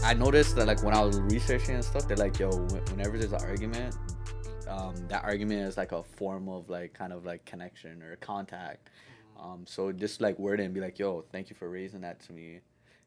I noticed that like when I was researching and stuff, they're like, yo, whenever there's an argument, that argument is like a form of like kind of like connection or contact. So just like word it and be like, yo, thank you for raising that to me.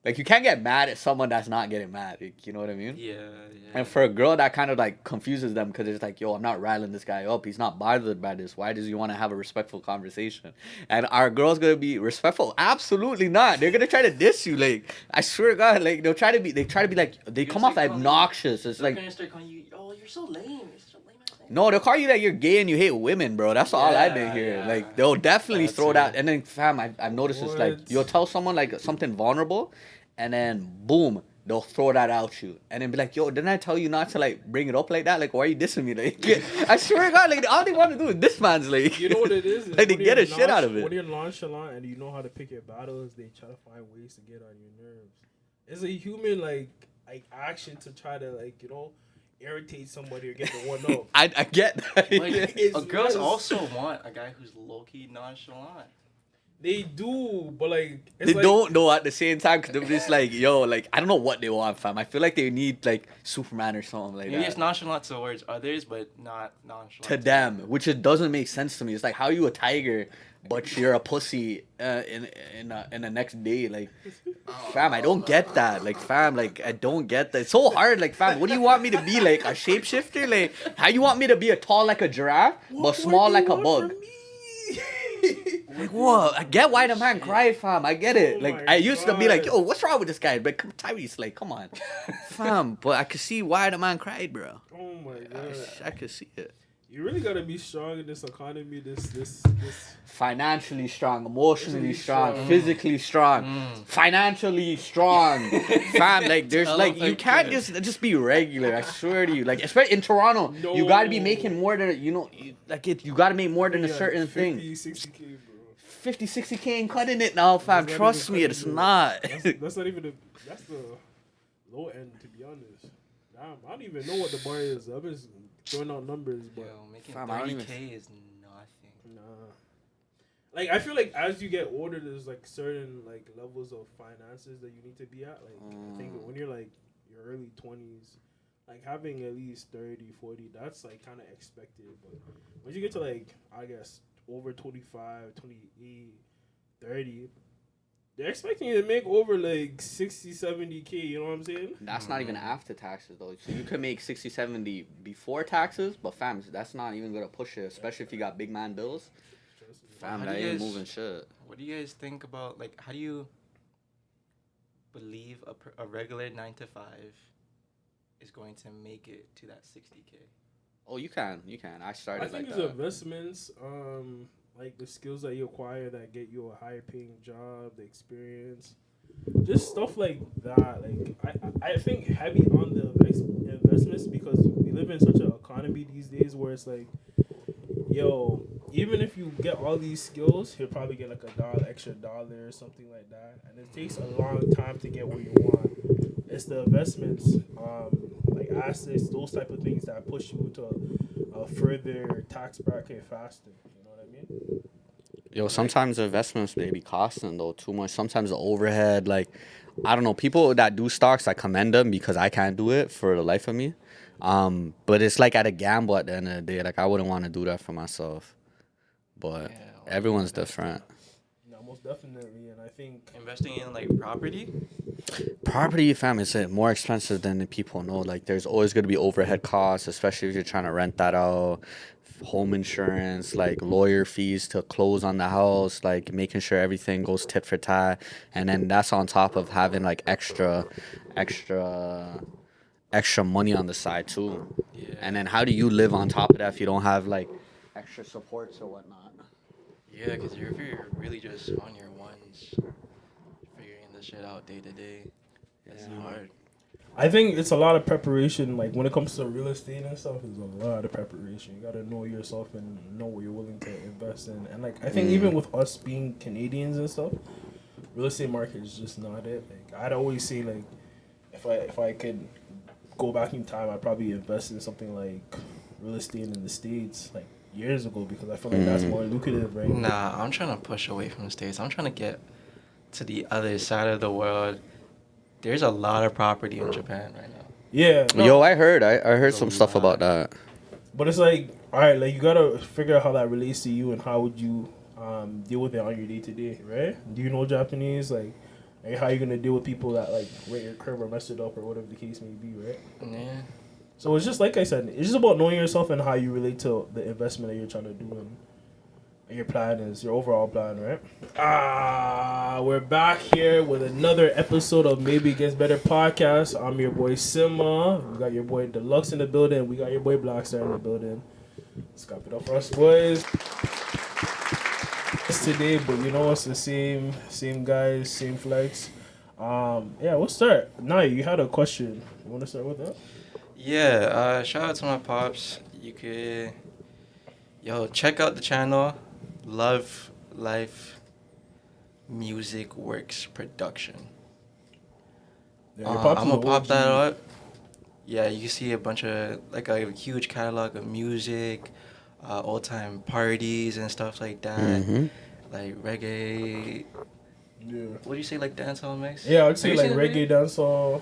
Like you can't get mad at someone that's not getting mad. Like, you know what I mean? Yeah. And for a girl, that kind of like confuses them because it's like, yo, I'm not riling this guy up. He's not bothered by this. Why does he want to have a respectful conversation? And are girls gonna be respectful? Absolutely not. They're gonna try to diss you. Like I swear to God, like they try to be like they come off obnoxious. It's like gonna start calling you, oh, you're so lame. You're so lame. no, they'll call you that you're gay and you hate women, bro. That's all I've been hearing. Yeah. Like they'll definitely That's throw it. that. And then fam, I've noticed this. Like you'll tell someone like something vulnerable, and then boom, they'll throw that out you, and then be like, "Yo, didn't I tell you not to like bring it up like that? Like, why are you dissing me? Like, I swear to God, like all they want to do is diss man's like. You know what it is? Like they get a shit out of it. When you're nonchalant and you know how to pick your battles, they try to find ways to get on your nerves. It's a human like action to try to like irritate somebody or get the one up. I get that. Like, girls also want a guy who's low key nonchalant. They do, but like they don't know at the same time because they're just like, yo, like I don't know what they want, fam. I feel like they need like Superman or something like Maybe that. it's nonchalant towards others, but not nonchalant to them, which it doesn't make sense to me. It's like, how are you a tiger, but you're a pussy in the next day? Like, fam, I don't get that. Like, fam, like I don't get that. It's so hard. Like, fam, what do you want me to be? Like a shapeshifter? Like, how you want me to be a tall like a giraffe, but small like a bug? Like, whoa, I get why the man cried, fam. I get it. Like, I used to be like, yo, what's wrong with this guy? But Tyrese, like, come on. Fam, but I could see why the man cried, bro. Oh my God. I could see it. You really gotta be strong in this economy, this financially strong, emotionally strong, physically strong, financially strong. Fam, like there's like you can't just be regular. I swear to you, like especially in Toronto, you gotta be making more than you gotta make more than a certain 50, thing. 60K, bro. 50, 60K ain't cutting it now, fam. Trust me, it's not. That's not even that's the low end, to be honest. Damn, I don't even know what the bar is. I'm just throwing out numbers, but making fam, 30K is nothing. Nah. Like I feel like as you get older, there's like certain like levels of finances that you need to be at. Like I think when you're like your early 20s, like having at least 30, 40, that's like kind of expected. But once you get to like I guess over 25, 28, 30, they're expecting you to make over like 60, 70K, you know what I'm saying? That's not even after taxes though. So you could make 60, 70 before taxes, but fam, that's not even gonna push it, especially if you got big man bills. Fam, that ain't moving shit. What do you guys think about, like, how do you believe a regular 9 to 5 is going to make it to that 60K? Oh, you can. I started I think like it's that. investments, like the skills that you acquire that get you a higher paying job, the experience, just stuff like that. Like I think heavy on the investments because we live in such an economy these days where it's like, yo, even if you get all these skills, you'll probably get like extra dollar or something like that, and it takes a long time to get where you want. It's the investments, like assets, those type of things that push you to a further tax bracket faster. You know what I mean? Yo, sometimes the investments they be costing though too much. Sometimes the overhead, like I don't know, people that do stocks, I commend them because I can't do it for the life of me. But it's like at a gamble at the end of the day. Like I wouldn't want to do that for myself. But everyone's different. No, most definitely, and I think Investing in like property. Property, fam, is more expensive than the people know. Like there's always gonna be overhead costs, especially if you're trying to rent that out. Home insurance, like lawyer fees to close on the house, like making sure everything goes tit for tat, and then that's on top of having like extra money on the side too. Yeah. And then how do you live on top of that if you don't have like extra supports or whatnot? Yeah, because if you're really just on your ones, figuring this shit out day to day, it's hard. I think it's a lot of preparation. Like when it comes to real estate and stuff, it's a lot of preparation. You gotta know yourself and know what you're willing to invest in. And like I think even with us being Canadians and stuff, real estate market is just not it. Like I'd always say like if I could go back in time, I'd probably invest in something like real estate in the States like years ago because I feel like that's more lucrative, right? Nah, I'm trying to push away from the States. I'm trying to get to the other side of the world. There's a lot of property in Japan right now. Yeah. No, Yo, I heard There's some a stuff about lot. that. but it's like, all right, like you gotta figure out how that relates to you and how would you deal with it on your day to day, right? Do you know Japanese? Like how you gonna deal with people that like rent your crib or mess it up or whatever the case may be, right? Yeah. So it's just like I said, it's just about knowing yourself and how you relate to the investment that you're trying to do and your plan is your overall plan, right? We're back here with another episode of Maybe It Gets Better podcast. I'm your boy Sima. We got your boy Delux in the building. We got your boy BlckkStar in the building. Let's clap it up for us, boys. It's today, but you know it's the same guys, same flex. Yeah, we'll start. Naya, you had a question. You want to start with that? Yeah, shout out to my pops. You could, check out the channel, Love Life Music Works Production. Yeah, your pops I'm is gonna a pop OG. that up. Yeah, you can see a bunch of, like a huge catalog of music, old time parties and stuff like that. Like reggae. Yeah. What do you say, like dancehall mix? Yeah, I'd Have say you like seen the reggae video? dancehall.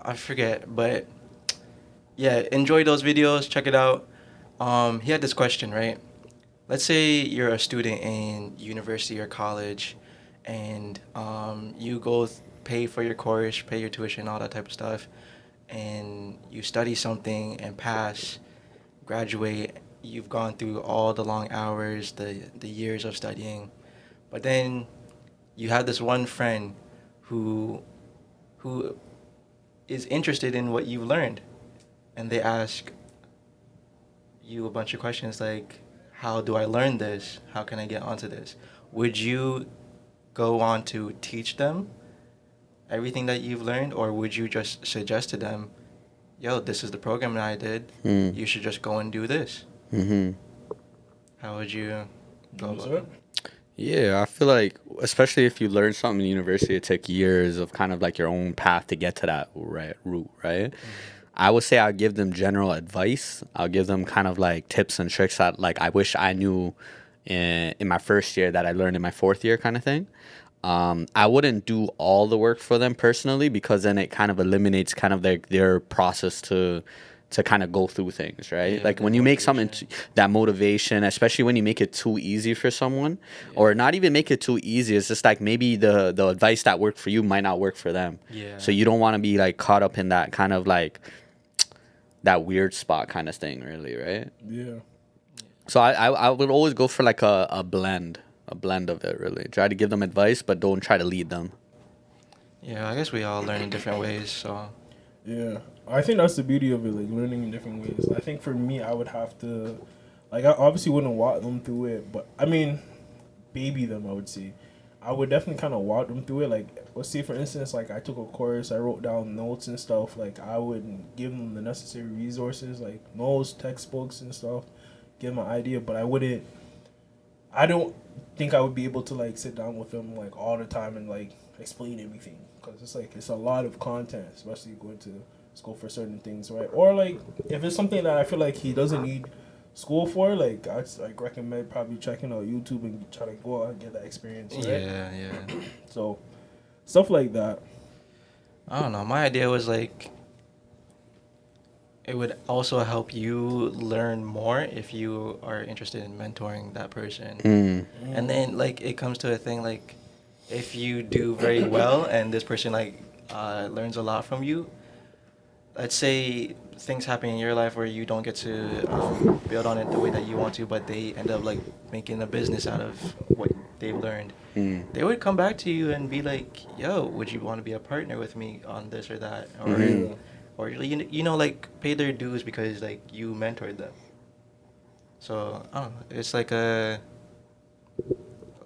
I forget, but yeah, enjoy those videos. Check it out. He had this question, right? Let's say you're a student in university or college, and you pay for your course, pay your tuition, all that type of stuff, and you study something and pass, graduate. You've gone through all the long hours, the years of studying, but then you have this one friend who who is interested in what you've learned, and they ask you a bunch of questions like, how do I learn this? How can I get onto this? Would you go on to teach them everything that you've learned, or would you just suggest to them, yo, this is the program that I did. You should just go and do this. How would you go about it? Yeah, I feel like, especially if you learn something in university, it took years of kind of like your own path to get to that route, right? I would say I'd give them general advice. I'll give them kind of like tips and tricks that like I wish I knew in my first year that I learned in my fourth year kind of thing. I wouldn't do all the work for them personally because then it kind of eliminates kind of their process to kind of go through things, right? Yeah, like the when you make something motivation. that motivation, especially when you make it too easy for someone, or not even make it too easy, it's just like maybe the advice that worked for you might not work for them. Yeah. So you don't want to be like caught up in that kind of like that weird spot kind of thing, really, right? Yeah. So I would always go for like a blend of it, really. Try to give them advice, but don't try to lead them. Yeah, I guess we all learn in different ways, so. Yeah. I think that's the beauty of it, like learning in different ways. I think for me, I would have to, like, I obviously wouldn't walk them through it, but I mean, baby them, I would say. I would definitely kind of walk them through it. Like, let's say, for instance, like, I took a course, I wrote down notes and stuff. Like, I would give them the necessary resources, like notes, textbooks, and stuff, give them an idea, but I don't think I would be able to, like, sit down with them, like, all the time and, like, explain everything. Because it's, like, it's a lot of content, especially going to school for certain things, right? Or, like, if it's something that I feel like he doesn't need school for, like, I'd like recommend probably checking out YouTube and try to go out and get that experience, right? Yeah. So, stuff like that. I don't know. My idea was like, it would also help you learn more if you are interested in mentoring that person. And then like it comes to a thing like, if you do very well and this person like learns a lot from you, let's say things happen in your life where you don't get to build on it the way that you want to, but they end up like making a business out of what they've learned. They would come back to you and be like, yo, would you want to be a partner with me on this or that? Or you know, like pay their dues because like you mentored them. So I don't know. It's like a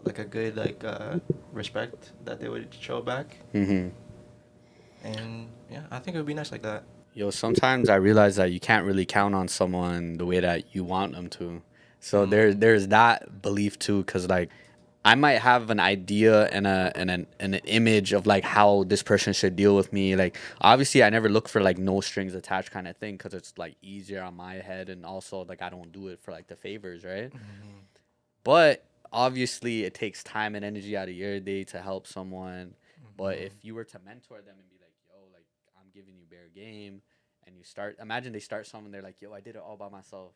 good like respect that they would show back. And yeah, I think it would be nice like that. Yo, sometimes I realize that you can't really count on someone the way that you want them to. So there's that belief too, because like I might have an idea and an image of like how this person should deal with me. Like obviously, I never look for like no strings attached kind of thing because it's like easier on my head, and also like I don't do it for like the favors, right? Mm-hmm. But obviously, it takes time and energy out of your day to help someone. But if you were to mentor them and be like, yo, like I'm giving you bare game, and you start, imagine they start something, they're like, yo, I did it all by myself.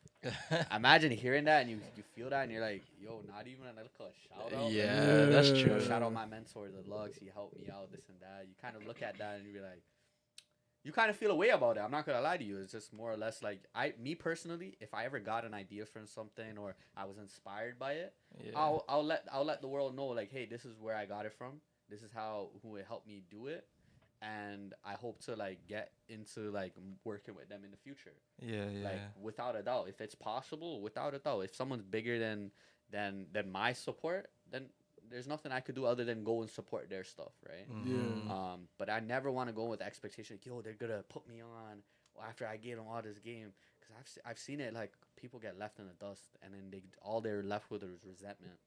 Imagine hearing that and you feel that and you're like, yo, not even a little shout out. Like, Yeah, that's yo, true. shout out my mentor, the Lux. He helped me out, this and that. You kind of look at that and you be like, you kind of feel a way about it. I'm not gonna lie to you. It's just more or less like me personally, if I ever got an idea from something or I was inspired by it, Yeah. I'll let the world know like, hey, this is where I got it from. This is who it helped me do it, and I hope to like get into like working with them in the future. Yeah, yeah. Like without a doubt, if it's possible, without a doubt, if someone's bigger than my support, then there's nothing I could do other than go and support their stuff, right? Mhm. But I never want to go with expectation. Like, yo, they're gonna put me on after I gave them all this game, because I've seen it like people get left in the dust, and then all they're left with is resentment.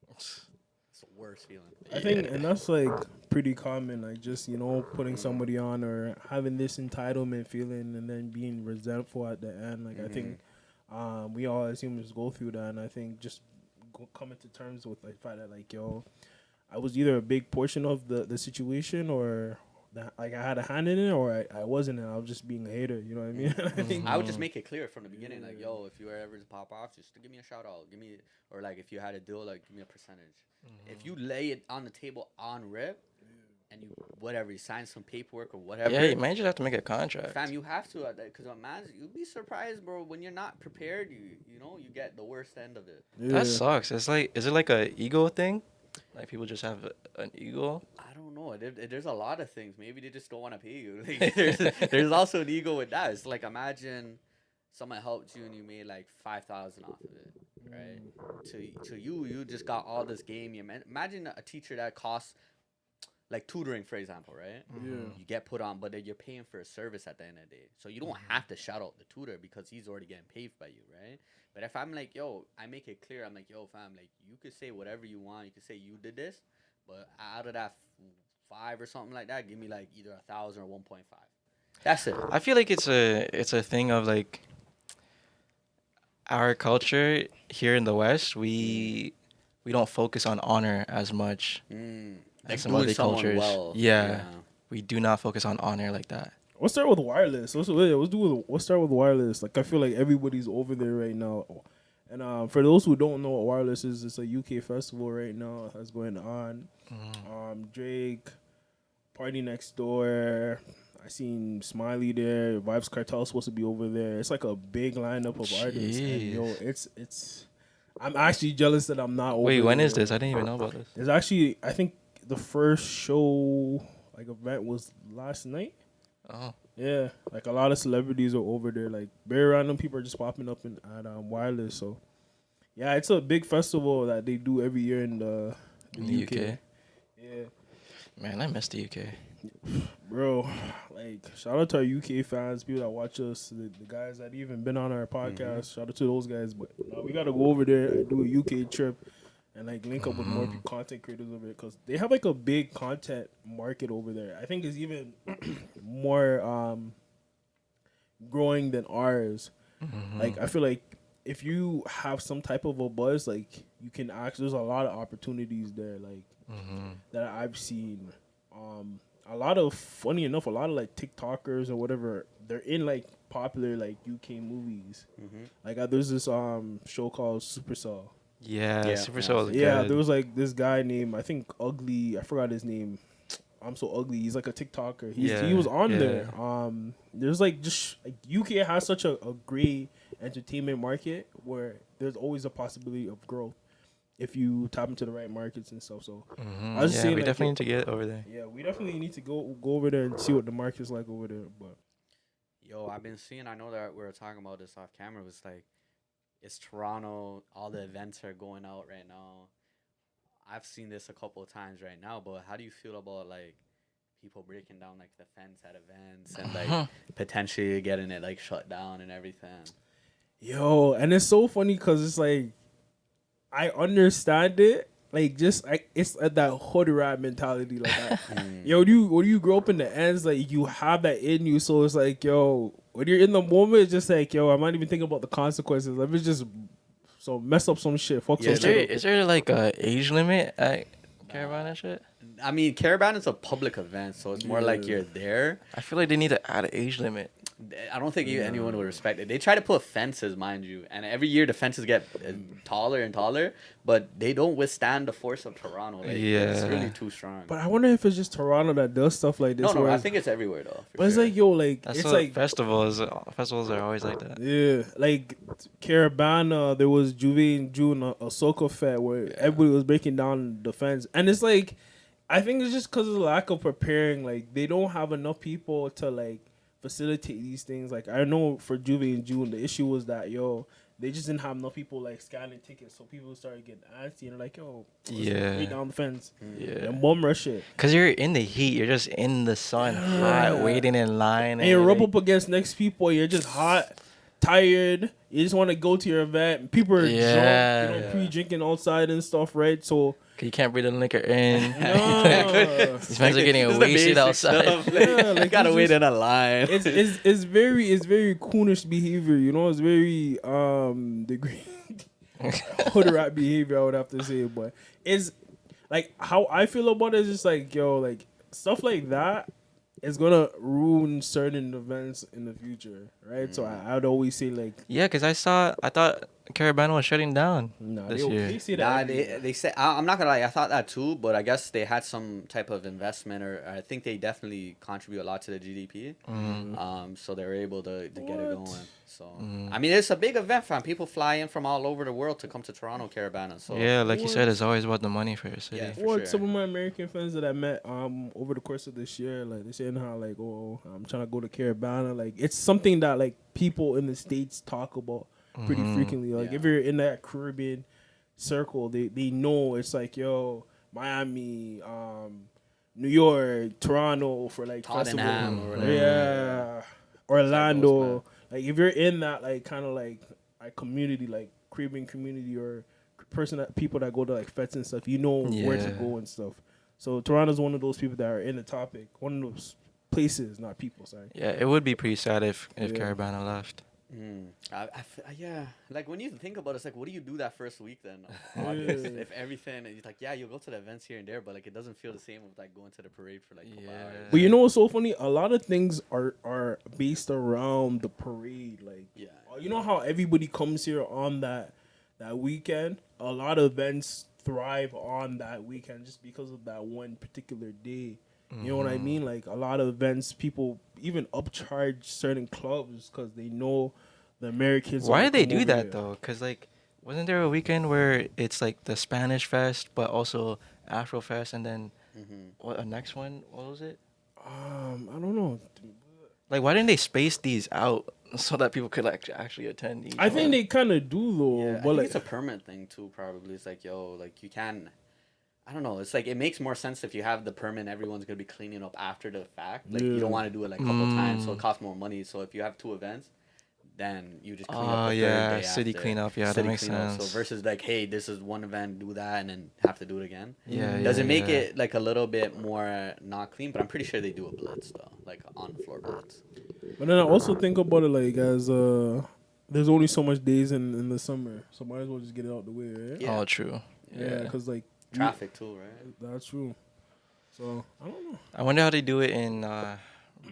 It's the worst feeling. I think, and that's like pretty common, like just putting somebody on or having this entitlement feeling and then being resentful at the end. Like I think we all as humans go through that, and I think just coming to terms with like the fact that like yo, I was either a big portion of the situation or that like I had a hand in it or I wasn't, and I was just being a hater. You know what I mean? I think I would just make it clear from the beginning, like, yo, if you were ever to pop off, just give me a shout out, or like if you had a deal, like give me a percentage. If you lay it on the table on rip, and you sign some paperwork or whatever. Yeah, you might just have to make a contract. Fam, you have to, because man, you'd be surprised, bro. When you're not prepared, you get the worst end of it. That sucks. It's like, is it like a ego thing? Like people just have an ego? I don't know. There's a lot of things. Maybe they just don't want to pay you. Like, there's also an ego with that. It's like, imagine someone helped you and you made like 5,000 off of it, right? To you just got all this game. Imagine a teacher that costs like tutoring, for example, right? Yeah. You get put on, but then you're paying for a service at the end of the day. So you don't have to shout out the tutor because he's already getting paid by you, right? But if I'm like, yo, I make it clear, I'm like, yo, fam, like you could say whatever you want. You could say you did this, but out of that 5 or something like that, give me like either 1,000 or 1.5. That's it. I feel like it's a thing of like our culture here in the West. We don't focus on honor as much Like as some doing other someone cultures. well. Yeah, we do not focus on honor like that. Let's start with wireless. Let's start with wireless. Like I feel like everybody's over there right now. And for those who don't know what wireless is, it's a UK festival right now that's going on. Drake, Party Next Door. I seen Smiley there. Vibes Cartel supposed to be over there. It's like a big lineup of artists. And yo, it's. I'm actually jealous that I'm not over. Wait, when there. is this? I didn't even know about this. There's actually, I think the first show like event was last night. Oh. Yeah, like a lot of celebrities are over there. Like very random people are just popping up at wireless. So yeah, it's a big festival that they do every year in the UK. Yeah, man, I miss the UK. Bro, like shout out to our UK fans, people that watch us, the guys that even been on our podcast. Shout out to those guys. But we gotta go over there and do a UK trip and like link up with more content creators over there because they have like a big content market over there. I think it's even more growing than ours. Like I feel like if you have some type of a buzz, like you can actually, there's a lot of opportunities there, like that I've seen. A lot of like TikTokers or whatever, they're in like popular like UK movies. Like there's this show called Supercell. Yeah, Super Soul. Yeah, there was like this guy named, I think Ugly. I forgot his name. I'm So Ugly. He's like a TikToker. He was on there. There's like just like UK has such a great entertainment market where there's always a possibility of growth if you tap into the right markets and stuff. So I was just saying, we like, definitely need to get over there. Yeah, we definitely need to go over there and see what the market's like over there. But yo, I've been seeing. I know that we were talking about this off camera. It was like, it's Toronto. All the events are going out right now. I've seen this a couple of times right now. But how do you feel about like people breaking down like the fence at events and like potentially getting it like shut down and everything? yo, and it's so funny because it's like I understand it, like just like it's that hood rat mentality. Like, yo, when you grow up in the ends, like you have that in you. So it's like, yo, when you're in the moment, it's just like, yo, I'm not even thinking about the consequences. Let me just mess up some shit, fuck Yeah, some shit up. Is there like a age limit at caravan and shit? I mean, caravan is a public event, so it's more like Yeah. you're there. I feel like they need to add an age limit. I don't think anyone would respect it. They try to put fences, mind you, and every year the fences get taller and taller, but they don't withstand the force of Toronto. Like, it's Yeah. really too strong. But I wonder if it's just Toronto that does stuff like this. No, I whereas- think it's everywhere though. but it's like, yo, like That's it's what like festivals are always like that. yeah, like Caravana, there was Juve in June, a soccer fete where everybody was breaking down the fence, and it's like, I think it's just because of the lack of preparing. Like they don't have enough people to like facilitate these things. Like I know for Juve in June, the issue was that they just didn't have enough people like scanning tickets, so people started getting antsy and they're like, yo, let's break down the fence, and bum rush it. Cause you're in the heat, you're just in the sun, hot, waiting in line, And you rub up against next people, you're just hot, tired. You just want to go to your event. People are drunk, pre-drinking outside and stuff, right? So you can't bring the liquor in. no. These fans are getting wasted outside. You gotta wait in a line. It's very coonish behavior, you know. It's very degree hood rat behavior, I would have to say. But it's like how I feel about it is just like, yo, like stuff like that is gonna ruin certain events in the future, right? So I'd always say like, Yeah, cause I thought Caravana was shutting down this year. they say that. They say I'm not gonna lie. I thought that too, but I guess they had some type of investment, or I think they definitely contribute a lot to the GDP. So they were able to get it going. So I mean, it's a big event, fam. People fly in from all over the world to come to Toronto Caravana. So Yeah, like you said, it's always about the money for your city. Yeah. For Or sure. some of my American friends that I met over the course of this year, like they saying how like, oh, I'm trying to go to Caravana. Like it's something that like people in the States talk about pretty frequently. Like if you're in that Caribbean circle, they know it's like, yo, Miami, New York, Toronto for like Tottenham festival. or whatever. Yeah. Orlando. Like if you're in that like kind of like community, like Caribbean community or people that go to like fetes and stuff, you know where to go and stuff. So Toronto's one of those people that are in the topic, one of those places, not people. Sorry. Yeah, it would be pretty sad if Caravana left. Yeah, like when you think about it, it's like, what do you do that first week then? August, if everything, and you're like, yeah, you'll go to the events here and there, but like it doesn't feel the same with like going to the parade for like a couple hours. But you know what's so funny? A lot of things are based around the parade. Like, you know how everybody comes here on that weekend? A lot of events thrive on that weekend just because of that one particular day. You know what I mean? Like a lot of events, people even upcharge certain clubs because they know the Americans. Why do they do that though? Because like, wasn't there a weekend where it's like the Spanish Fest, but also Afro Fest, and then what a next one? What was it? I don't know. Like, why didn't they space these out so that people could like actually attend each I think one? they kind of do though. Yeah, but I think like, it's a permanent thing too. Probably it's like, yo, like you can. I don't know. It's like it makes more sense if you have the permit. Everyone's gonna be cleaning up after the fact. Like you don't want to do it like a couple times, so it costs more money. So if you have two events, then you just clean up the third day city after. cleanup. Yeah, City that makes cleanup. sense. So versus like, hey, this is one event, do that, and then have to do it again. Does it make yeah. it like a little bit more not clean? But I'm pretty sure they do a blitz though, like on the floor blitz. but then I also think about it like as there's only so much days in the summer, so might as well just get it out the way, right? Yeah. Oh, true. Yeah, because like Traffic too, right? that's true. So I don't know I wonder how they do it in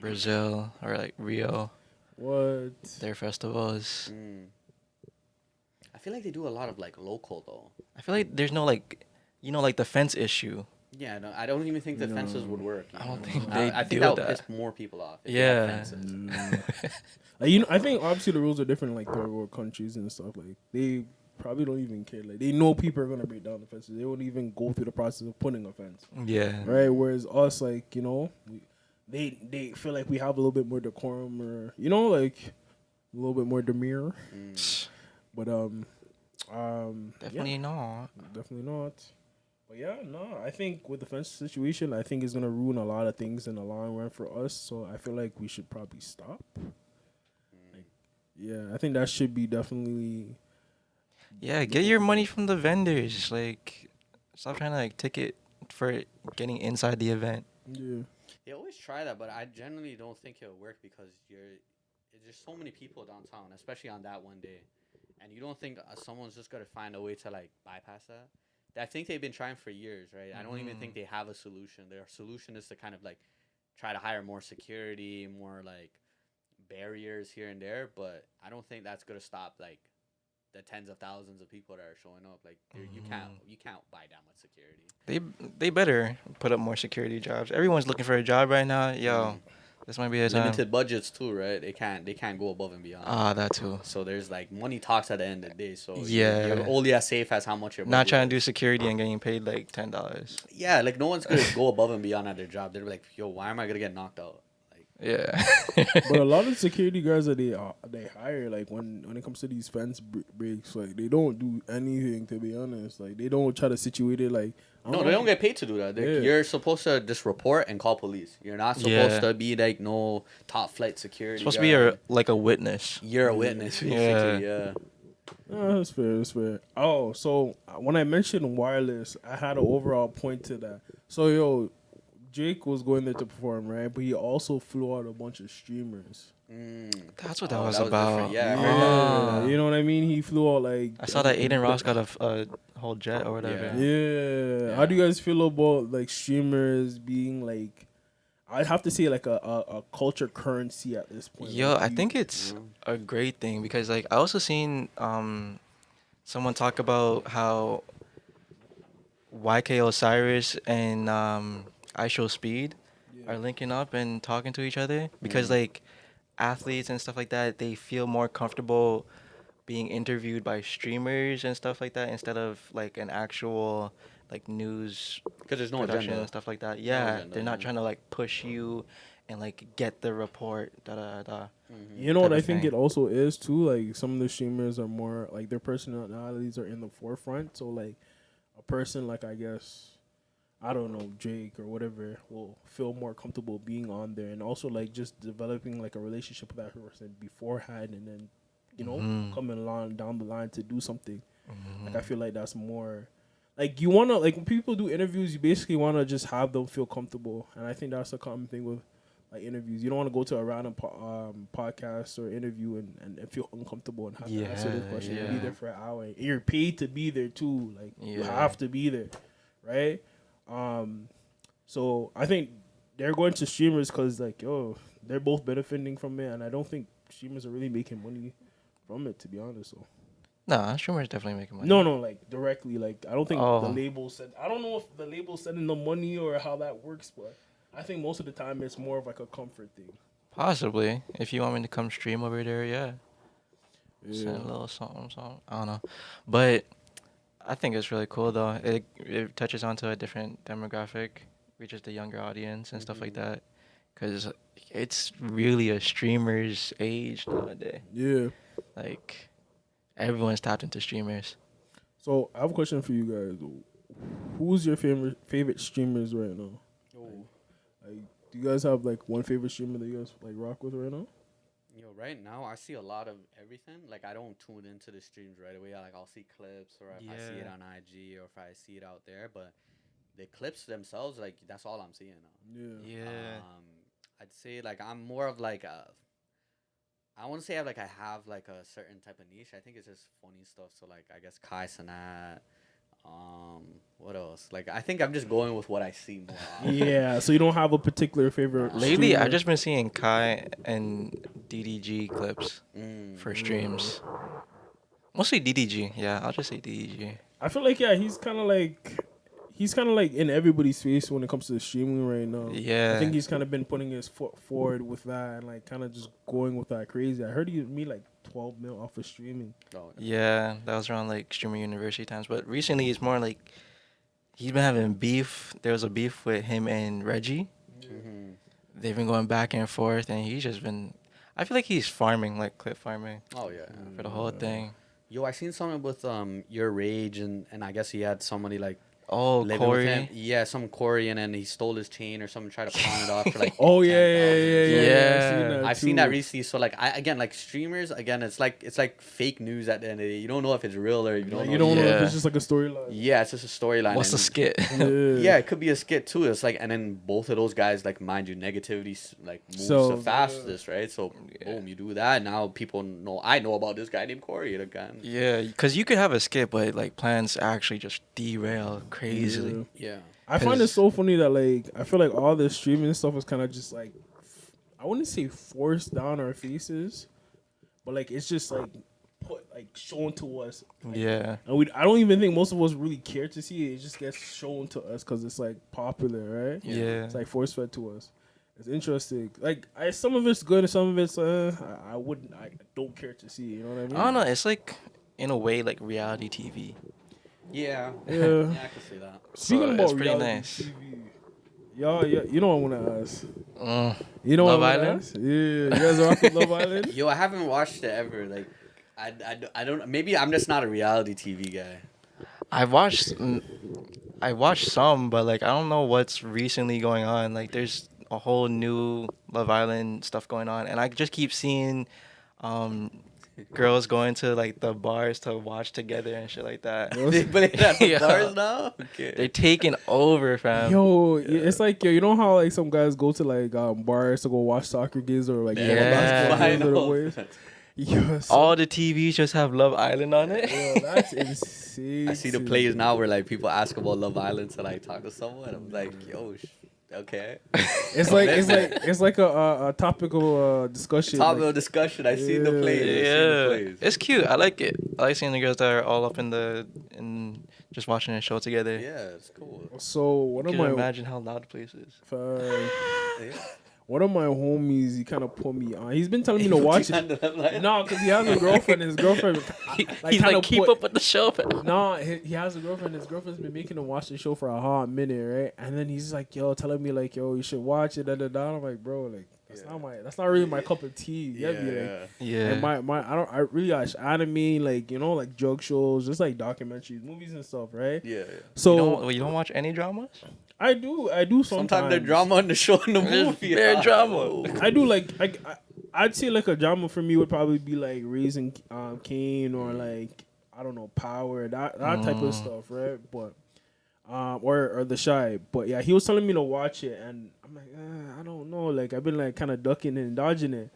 Brazil or like Rio. what. Their festivals. I feel like they do a lot of like local though. I feel like there's no like, like the fence issue. Yeah, no, I don't even think the fences would work. I don't think I they think do that would that. piss more people off. If they had Yeah. fences. Like, I think obviously the rules are different in like third world countries and stuff. Like they probably don't even care. Like they know people are gonna break down the fences. They won't even go through the process of putting a fence. Yeah. Right. Whereas us, like they feel like we have a little bit more decorum, or like a little bit more demure. But Definitely not. definitely not. But yeah, no, I think with the fence situation, I think it's gonna ruin a lot of things in the long run for us. So I feel like we should probably stop. Yeah, I think that should be definitely. Yeah, get your money from the vendors. Like, Stop trying to like ticket for getting inside the event. Yeah. They always try that, but I generally don't think it'll work because there's so many people downtown, especially on that one day, and you don't think someone's just gonna find a way to like bypass that. I think they've been trying for years, right? I don't even think they have a solution. Their solution is to kind of like try to hire more security, more like barriers here and there, but I don't think that's gonna stop like the tens of thousands of people that are showing up. Like you can't buy that much security. They better put up more security jobs. Everyone's looking for a job right now. Yo, this might be a time. Limited budgets too, right? They can't go above and beyond. That too. So there's like money talks at the end of the day. So Yeah. you're only as safe as how much your Not budget trying to do is. security and getting paid like $10. Yeah, like no one's gonna go above and beyond at their job. They're like, yo, why am I gonna get knocked out? Like, Yeah. But a lot of security guards that they hire, like when it comes to these fence breaks, like they don't do anything, to be honest. Like they don't try to situate it. Like no, they don't get paid to do that. Yeah. You're supposed to just report and call police. You're not supposed to be like no top flight security. Supposed to be like a witness. You're a witness, basically. Yeah. That's fair. That's fair. Oh, so when I mentioned wireless, I had an overall point to that. So yo, Jake was going there to perform, right? But he also flew out a bunch of streamers. That's what that was about. different. Yeah, I heard that. You know what I mean? He flew out like. I saw that Aiden Ross got a whole jet or whatever. Yeah. How do you guys feel about like streamers being like? I'd have to say like a culture currency at this point. Yo, Like, I think it's a great thing because like I also seen someone talk about how YK Osiris and I Show Speed are linking up and talking to each other because like athletes and stuff like that, they feel more comfortable being interviewed by streamers and stuff like that instead of like an actual like news Because there's no production agenda. and stuff like that. Yeah, agenda, they're not yeah. trying to like push you and like get the report. Da da da. You know what type I of think thing. it also is too. Like some of the streamers are more like their personalities are in the forefront. So like a person like I guess I don't know Jake or whatever will feel more comfortable being on there, and also like just developing like a relationship with that person beforehand, and then you know coming along down the line to do something. Like I feel like that's more. Like you wanna like when people do interviews, you basically wanna just have them feel comfortable, and I think that's a common thing with like interviews. You don't want to go to a random podcast or interview and feel uncomfortable and have to answer the question and be there for an hour. And you're paid to be there too. Like you have to be there, right? So I think they're going to streamers because like they're both benefiting from it, and I don't think streamers are really making money from it, to be honest. So. Nah, streamers definitely making money. No, like directly. Like I don't think Oh. the label said. I don't know if the label's sending the money or how that works, but I think most of the time it's more of like a comfort thing. Possibly. If you want me to come stream over there, yeah. Send a little something. I don't know. But I think it's really cool though. It touches onto a different demographic, reaches the younger audience and stuff like that. Because it's really a streamer's age nowadays. Yeah. Like, everyone's tapped into streamers. So I have a question for you guys. Who's your favorite streamers right now? Like, do you guys have like one favorite streamer that you guys like rock with right now? Yo, right now I see a lot of everything. Like I don't tune into the streams right away. Like I'll see clips, or if I see it on IG, or if I see it out there. But the clips themselves, like that's all I'm seeing now. Yeah. I'd say like I'm more of like I want to say I have like a certain type of niche. I think it's just funny stuff. So like I guess Kai Sanat. What else? Like I think I'm just going with what I see more often. Yeah. So you don't have a particular favorite. Lately, streamer? I've just been seeing Kai and DDG clips for streams. Mostly DDG. Yeah, I'll just say DDG. I feel like he's kind of like in everybody's face when it comes to the streaming right now. Yeah. I think he's kind of been putting his foot forward with that and like kind of just going with that crazy. I heard he made like 12 mil off of streaming. Oh, Yeah, that was around like streamer university times. But recently, it's more like he's been having beef. There was a beef with him and Reggie. They've been going back and forth, and he's just been. I feel like he's farming, like clip farming. Oh yeah. For the whole thing. Yo, I seen something with your rage and I guess he had somebody like Oh, living with him. Corey. Yeah, some Korean, and he stole his chain or something, tried to pawn it off for like Oh yeah, Yeah. I've seen that too. recently. So like, like streamers again, it's like fake news at the end of the day. You don't know if it's real or you don't Like, know. you don't know if Yeah. it's just like a storyline. Yeah, it's just a storyline. What's the and- skit? Yeah, it could be a skit too. It's like, and then both of those guys, like, mind you, negativity like moves So, the fastest, right? So boom, you do that. Now people know. I know about this guy named Corey again. Yeah, because you could have a skit, but like plans actually just derail crazily. Yeah. Yeah. I find it so funny that like I feel like all this streaming stuff is kind of just like I wouldn't say forced down our faces, but like it's just like put like shown to us. Yeah. And I don't even think most of us really care to see it. It just gets shown to us because it's like popular, right? Yeah. It's like force fed to us. It's interesting. Like some of it's good and some of it's I don't care to see. You know what I mean? I don't know. It's like in a way like reality TV. Yeah. Yeah. Yeah, I can see that. Speaking So, about it's pretty reality nice. TV, y'all, yeah, you know what I want to ask. You know Love what I wanna Island? ask? Yeah, you guys rock with Love Island? Yo, I haven't watched it ever. Like, I don't. Maybe I'm just not a reality TV guy. I watched some, but like I don't know what's recently going on. Like there's a whole new Love Island stuff going on, and I just keep seeing girls going to like the bars to watch together and shit like that. They play it at the Yeah. bars now. Okay. They're taking over, fam. Yo, it's like you know how like some guys go to like bars to go watch soccer games or like Yeah. basketball games or the Final. ways. Yo, All the TVs just have Love Island on it. yo, that's insane. I see the to plays me. now where like people ask about Love Island to like talk to someone. I'm like, yo, okay. It's like a topical discussion. Topic like, of discussion. I seen the Yeah. plays. I seen the Yeah, plays. it's cute. I like it. I like seeing the girls that are all up in just watching a show together. Yeah, it's cool. so one Can of you my imagine how loud the place is? Yeah. one of my homies, he kind of put me on. He's been telling me to watch it. it. No, because he has a girlfriend. His girlfriend, He's kinda like, keep put- up with the show, fam. No, he has a girlfriend. His girlfriend's been making him watch the show for a hot minute, right? And then he's like, "Yo," telling me like, "Yo, you should watch it." I'm like, "Bro, like that's not really my cup of tea." You get me? Like, Yeah. and I really watch anime, like like jug shows, just like documentaries, movies and stuff, right? Yeah. So you don't watch any dramas? I do sometimes. Sometimes the drama on the show in the There's movie. bare drama. I do like I'd say like a drama for me would probably be like Raising Cain or like I don't know Power that type of stuff, right? But or The Shy. But yeah, he was telling me to watch it, and I'm like I don't know. Like I've been like kind of ducking and dodging it.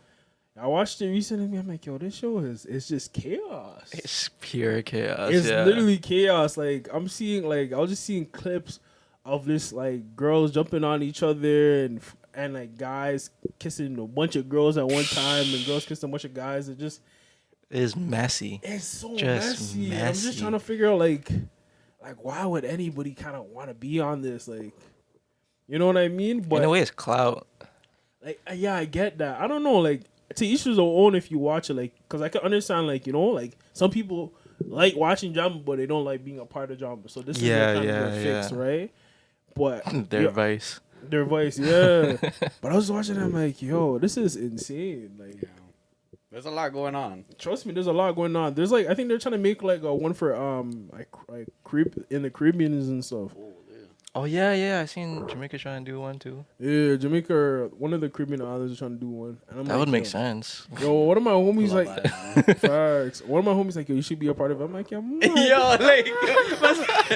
I watched it recently. I'm like, yo, this show it's just chaos. It's pure chaos. It's yeah. literally chaos. Like I was just seeing clips of this like girls jumping on each other and like guys kissing a bunch of girls at one time and girls kissing a bunch of guys. It's messy. It's so Just messy. I'm just messy. trying to figure out like why would anybody kind of want to be on this? Like, you know what I mean? But In a way, it's clout. like, yeah, I get that. I don't know. Like, to each his own if you watch it. Like, because I can understand. Like, like some people like watching drama, but they don't like being a part of drama. So this is their kind of their fix, right? But Their yeah, vice. their voice, yeah. But I was watching it, I'm like, yo, this is insane. Like, There's a lot going on. trust me, there's a lot going on. There's like, I think they're trying to make like a one for like in the Caribbeans and stuff. Oh yeah. I seen Jamaica trying to do one too. Yeah, Jamaica, one of the Caribbean islands are trying to do one. And I'm That like, would make yo, sense. Yo, one of my homies Love like, Island. facts. One of my homies like, yo, you should be a part of it. I'm like, yo, I'm mad. Yo, like,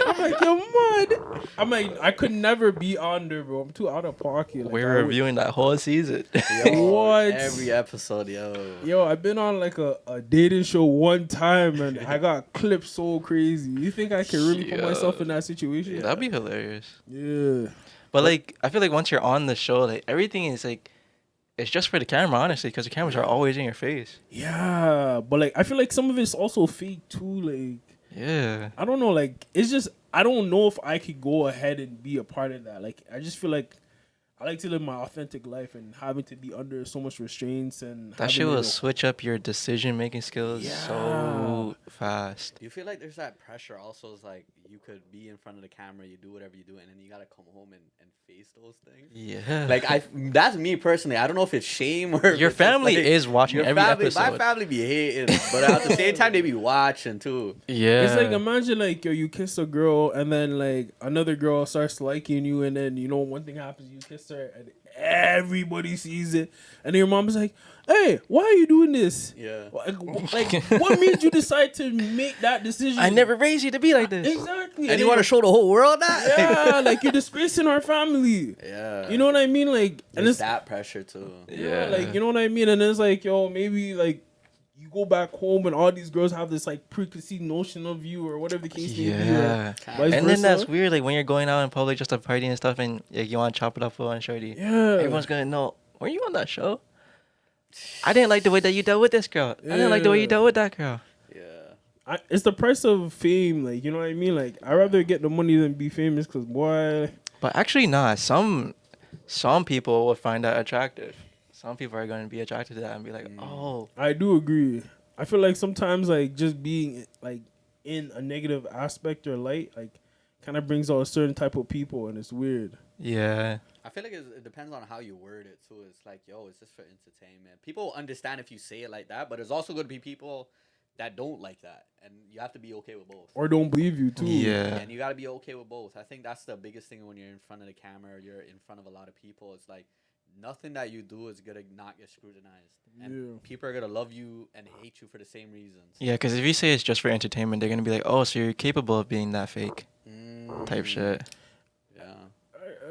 I'm like, yo, mad. I'm like, I could never be on there, bro. I'm too out of pocket. Like, We're reviewing that whole season. What? Every episode, yo. Yo, I've been on like a dating show one time and I got clipped so crazy. You think I can really put Yo. myself in that situation? That'd be hilarious. Yeah. But like, I feel like once you're on the show, like everything is like, it's just for the camera, honestly, because the cameras are always in your face. Yeah, but like I feel like some of it's also fake too. Like Yeah. I don't know, like it's just I don't know if I could go ahead and be a part of that. Like I just feel like I like to live my authentic life and having to be under so much restraints and That having, shit will like, switch up your decision making skills. Yeah. So fast. Do you feel like there's that pressure also? Is like you could be in front of the camera, you do whatever you do, and then you gotta come home and face those things. Yeah. Like that's me personally. I don't know if it's shame or if Your it's just, family like, is watching your every family, episode. My family be hating, but at the same time they be watching too. Yeah. It's like, imagine like, yo, you kiss a girl and then like another girl starts liking you, and then you know one thing happens, you kiss her and everybody sees it, and then your mom's like, hey, why are you doing this? Yeah. Like what made you decide to make that decision? I never raised you to be like this. Exactly. And you want to show the whole world that? Yeah, like you're disgracing our family. Yeah. You know what I mean? Like, and There's it's that pressure too. yeah, like, you know what I mean? And it's like, yo, maybe like you go back home and all these girls have this like preconceived notion of you or whatever the case may be. Yeah. Vice And then versa. that's weird. Like when you're going out in public just to party and stuff, and like, you want to chop it up with one shorty. Yeah. Everyone's gonna know. Were you on that show? I didn't like the way that you dealt with this girl. I didn't like the way you dealt with that girl. Yeah. It's the price of fame, like, you know what I mean? Like, I'd rather get the money than be famous, because, boy... But actually, not. Some people will find that attractive. Some people are going to be attracted to that and be like, oh. I do agree. I feel like sometimes, like, just being, like, in a negative aspect or light, like, kind of brings out a certain type of people, and it's weird. Yeah. I feel like it depends on how you word it too. It's like, yo, it's just for entertainment. People understand if you say it like that, but there's also going to be people that don't like that, and you have to be okay with both. Or don't believe you, too. Yeah. And you got to be okay with both. I think that's the biggest thing when you're in front of the camera, or you're in front of a lot of people. It's like nothing that you do is going to not get scrutinized. And people are going to love you and hate you for the same reasons. Yeah, because if you say it's just for entertainment, they're going to be like, oh, so you're capable of being that fake type shit. Yeah.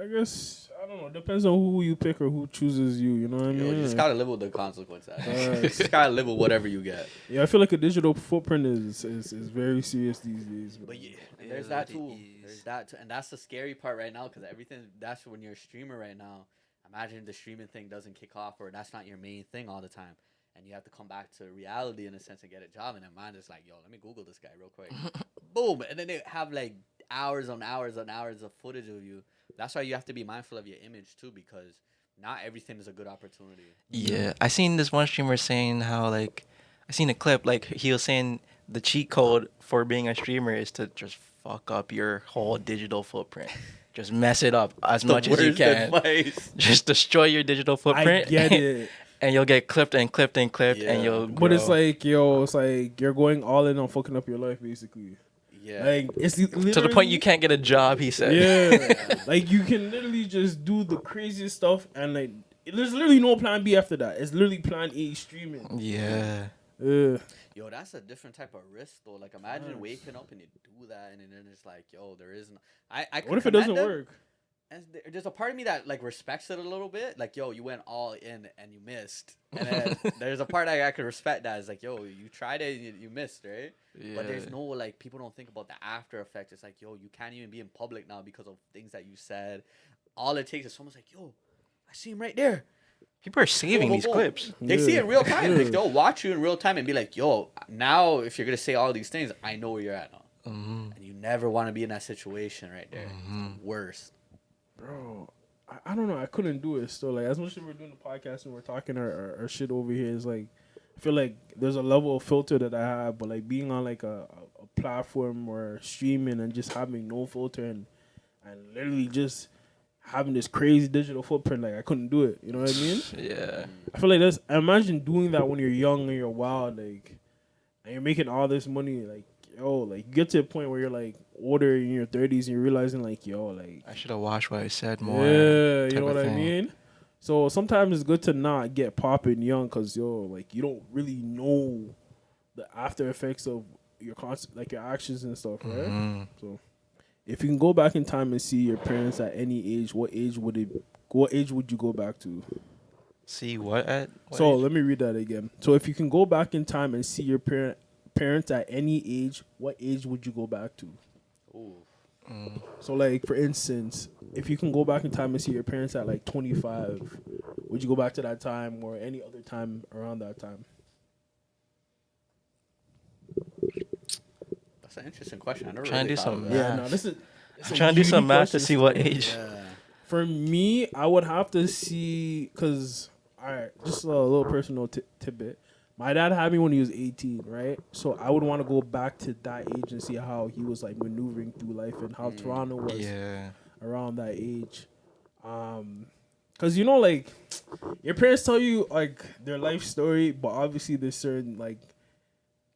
I guess, I don't know. Depends on who you pick or who chooses you. You know what I mean? You just got to live with the consequences. You just got to live with whatever you get. Yeah, I feel like a digital footprint is very serious these days. But yeah, and there's that too. There's that too. And that's the scary part right now, because everything, that's when you're a streamer right now. Imagine the streaming thing doesn't kick off, or that's not your main thing all the time. And you have to come back to reality in a sense and get a job. And then mine is like, yo, let me Google this guy real quick. Boom. And then they have like hours on hours on hours of footage of you. That's why you have to be mindful of your image too, because not everything is a good opportunity. Yeah. I seen this one streamer saying how, like, I seen a clip, like, he was saying the cheat code for being a streamer is to just fuck up your whole digital footprint. Just mess it up as much as you can. Advice. Just destroy your digital footprint. I get it. And you'll get clipped and clipped and clipped, and you'll grow. But it's like, yo, it's like you're going all in on fucking up your life, basically. Yeah. Like, it's to the point you can't get a job, he said. Yeah. Like, you can literally just do the craziest stuff, and like, there's literally no plan B after that. It's literally plan A, streaming. Yeah. Yo, that's a different type of risk though. Like, imagine waking up and you do that, and then it's like, yo, there is no. I What if it doesn't work? And there's a part of me that like respects it a little bit. Like, yo, you went all in and you missed. And then there's a part I could respect that. It's like, yo, you tried it and you missed, right? Yeah. But there's no, like, people don't think about the after effect. It's like, yo, you can't even be in public now because of things that you said. All it takes is someone's like, yo, I see him right there. People are saving these clips. They see it in real time. Like, they'll watch you in real time and be like, yo, now if you're going to say all these things, I know where you're at now. And you never want to be in that situation right there. It's the worst. Bro, I don't know. I couldn't do it still. Like, as much as we're doing the podcast and we're talking our shit over here, it's like, I feel like there's a level of filter that I have, but like being on like a platform or streaming and just having no filter and literally just having this crazy digital footprint, like I couldn't do it. You know what I mean? Yeah. I feel like that's, imagine doing that when you're young and you're wild, like, and you're making all this money, like, yo, like, you get to a point where you're like older in your 30s and you're realizing like, yo, like, I should have watched what I said more. yeah, you know what I mean? So sometimes it's good to not get popping young, because, yo, like, you don't really know the after effects of your like your actions and stuff, right? So if you can go back in time and see your parents at any age, what age would you go back to? See what at? What So age? let me read that again. So if you can go back in time and see your parents at any age, what age would you go back to? Ooh. So, like, for instance, if you can go back in time and see your parents at, like, 25, would you go back to that time or any other time around that time? That's an interesting question. I never Trying to really do thought some of math. that. Yeah, no, this is... I'm trying to do some math to see what age. Yeah. For me, I would have to see... Because, all right, just a little personal tidbit. My dad had me when he was 18, right? So I would want to go back to that age and see how he was like maneuvering through life and how Toronto was Yeah. around that age. Cause you know, like your parents tell you like their life story, but obviously there's certain like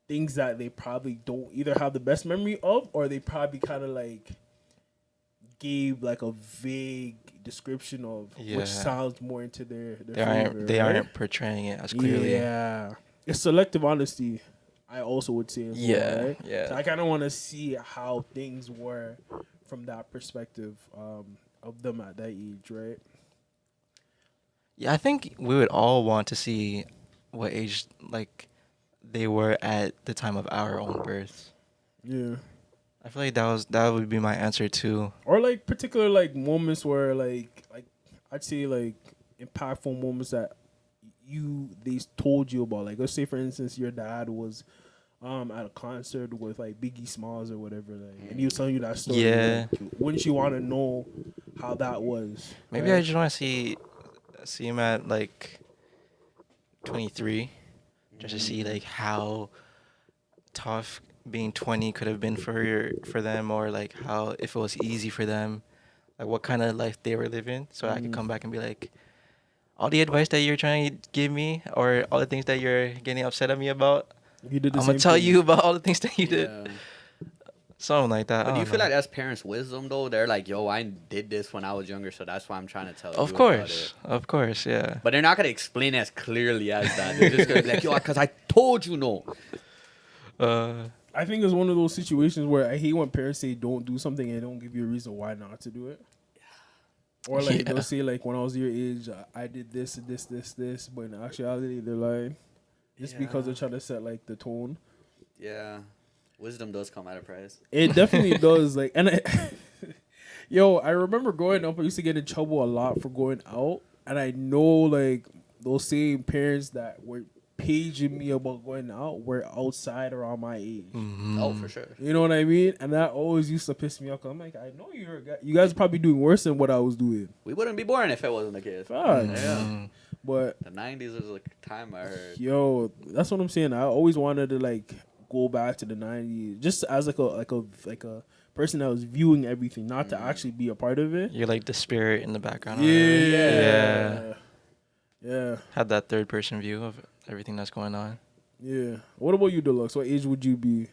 things that they probably don't either have the best memory of, or they probably kind of like gave like a vague description of Yeah. which sounds more into their They favor. aren't they right? aren't portraying it as clearly. Yeah, it's selective honesty. I also would say as Yeah, well, right? yeah. So I kind of want to see how things were from that perspective of them at that age, right? Yeah, I think we would all want to see what age like they were at the time of our own birth. Yeah. I feel like that would be my answer too. Or like particular like moments where like I'd say like impactful moments that they told you about. Like let's say for instance your dad was at a concert with like Biggie Smalls or whatever, like, and he was telling you that story. Yeah. Like, wouldn't you want to know how that was? Maybe right? I just want to see him at like 23, just to see like how tough being 20 could have been for them, or like how if it was easy for them, like what kind of life they were living, so I could come back and be like, all the advice that you're trying to give me, or all the things that you're getting upset at me about, You did the I'm same gonna tell thing. you about all the things that you did. Yeah. Something like that. But I do you don't feel know. like that's parents' wisdom though? They're like, "Yo, I did this when I was younger, so that's why I'm trying to tell you Of about it." course, yeah. But they're not gonna explain it as clearly as that. They're just gonna be like, "Yo, because I told you no." I think it's one of those situations where I hate when parents say don't do something and they don't give you a reason why not to do it. Or like Yeah. they'll say like when I was your age, I did this and this, but in actuality they're lying. Just because they're trying to set like the tone. Yeah, wisdom does come at a price. It definitely does. Like, and yo, I remember growing up, I used to get in trouble a lot for going out, and I know like those same parents that were paging me about going out were outside around my age. Oh, for sure. You know what I mean? And that always used to piss me off. 'Cause I'm like, I know you guys are probably doing worse than what I was doing. We wouldn't be born if it wasn't the case. Facts. Yeah. But The 90s was a time I heard. yo, that's what I'm saying. I always wanted to like go back to the '90s, just as like a person that was viewing everything, not to actually be a part of it. You're like the spirit in the background. Yeah. Yeah. Had that third person view of everything that's going on. Yeah. What about you, Delux? What age would you be?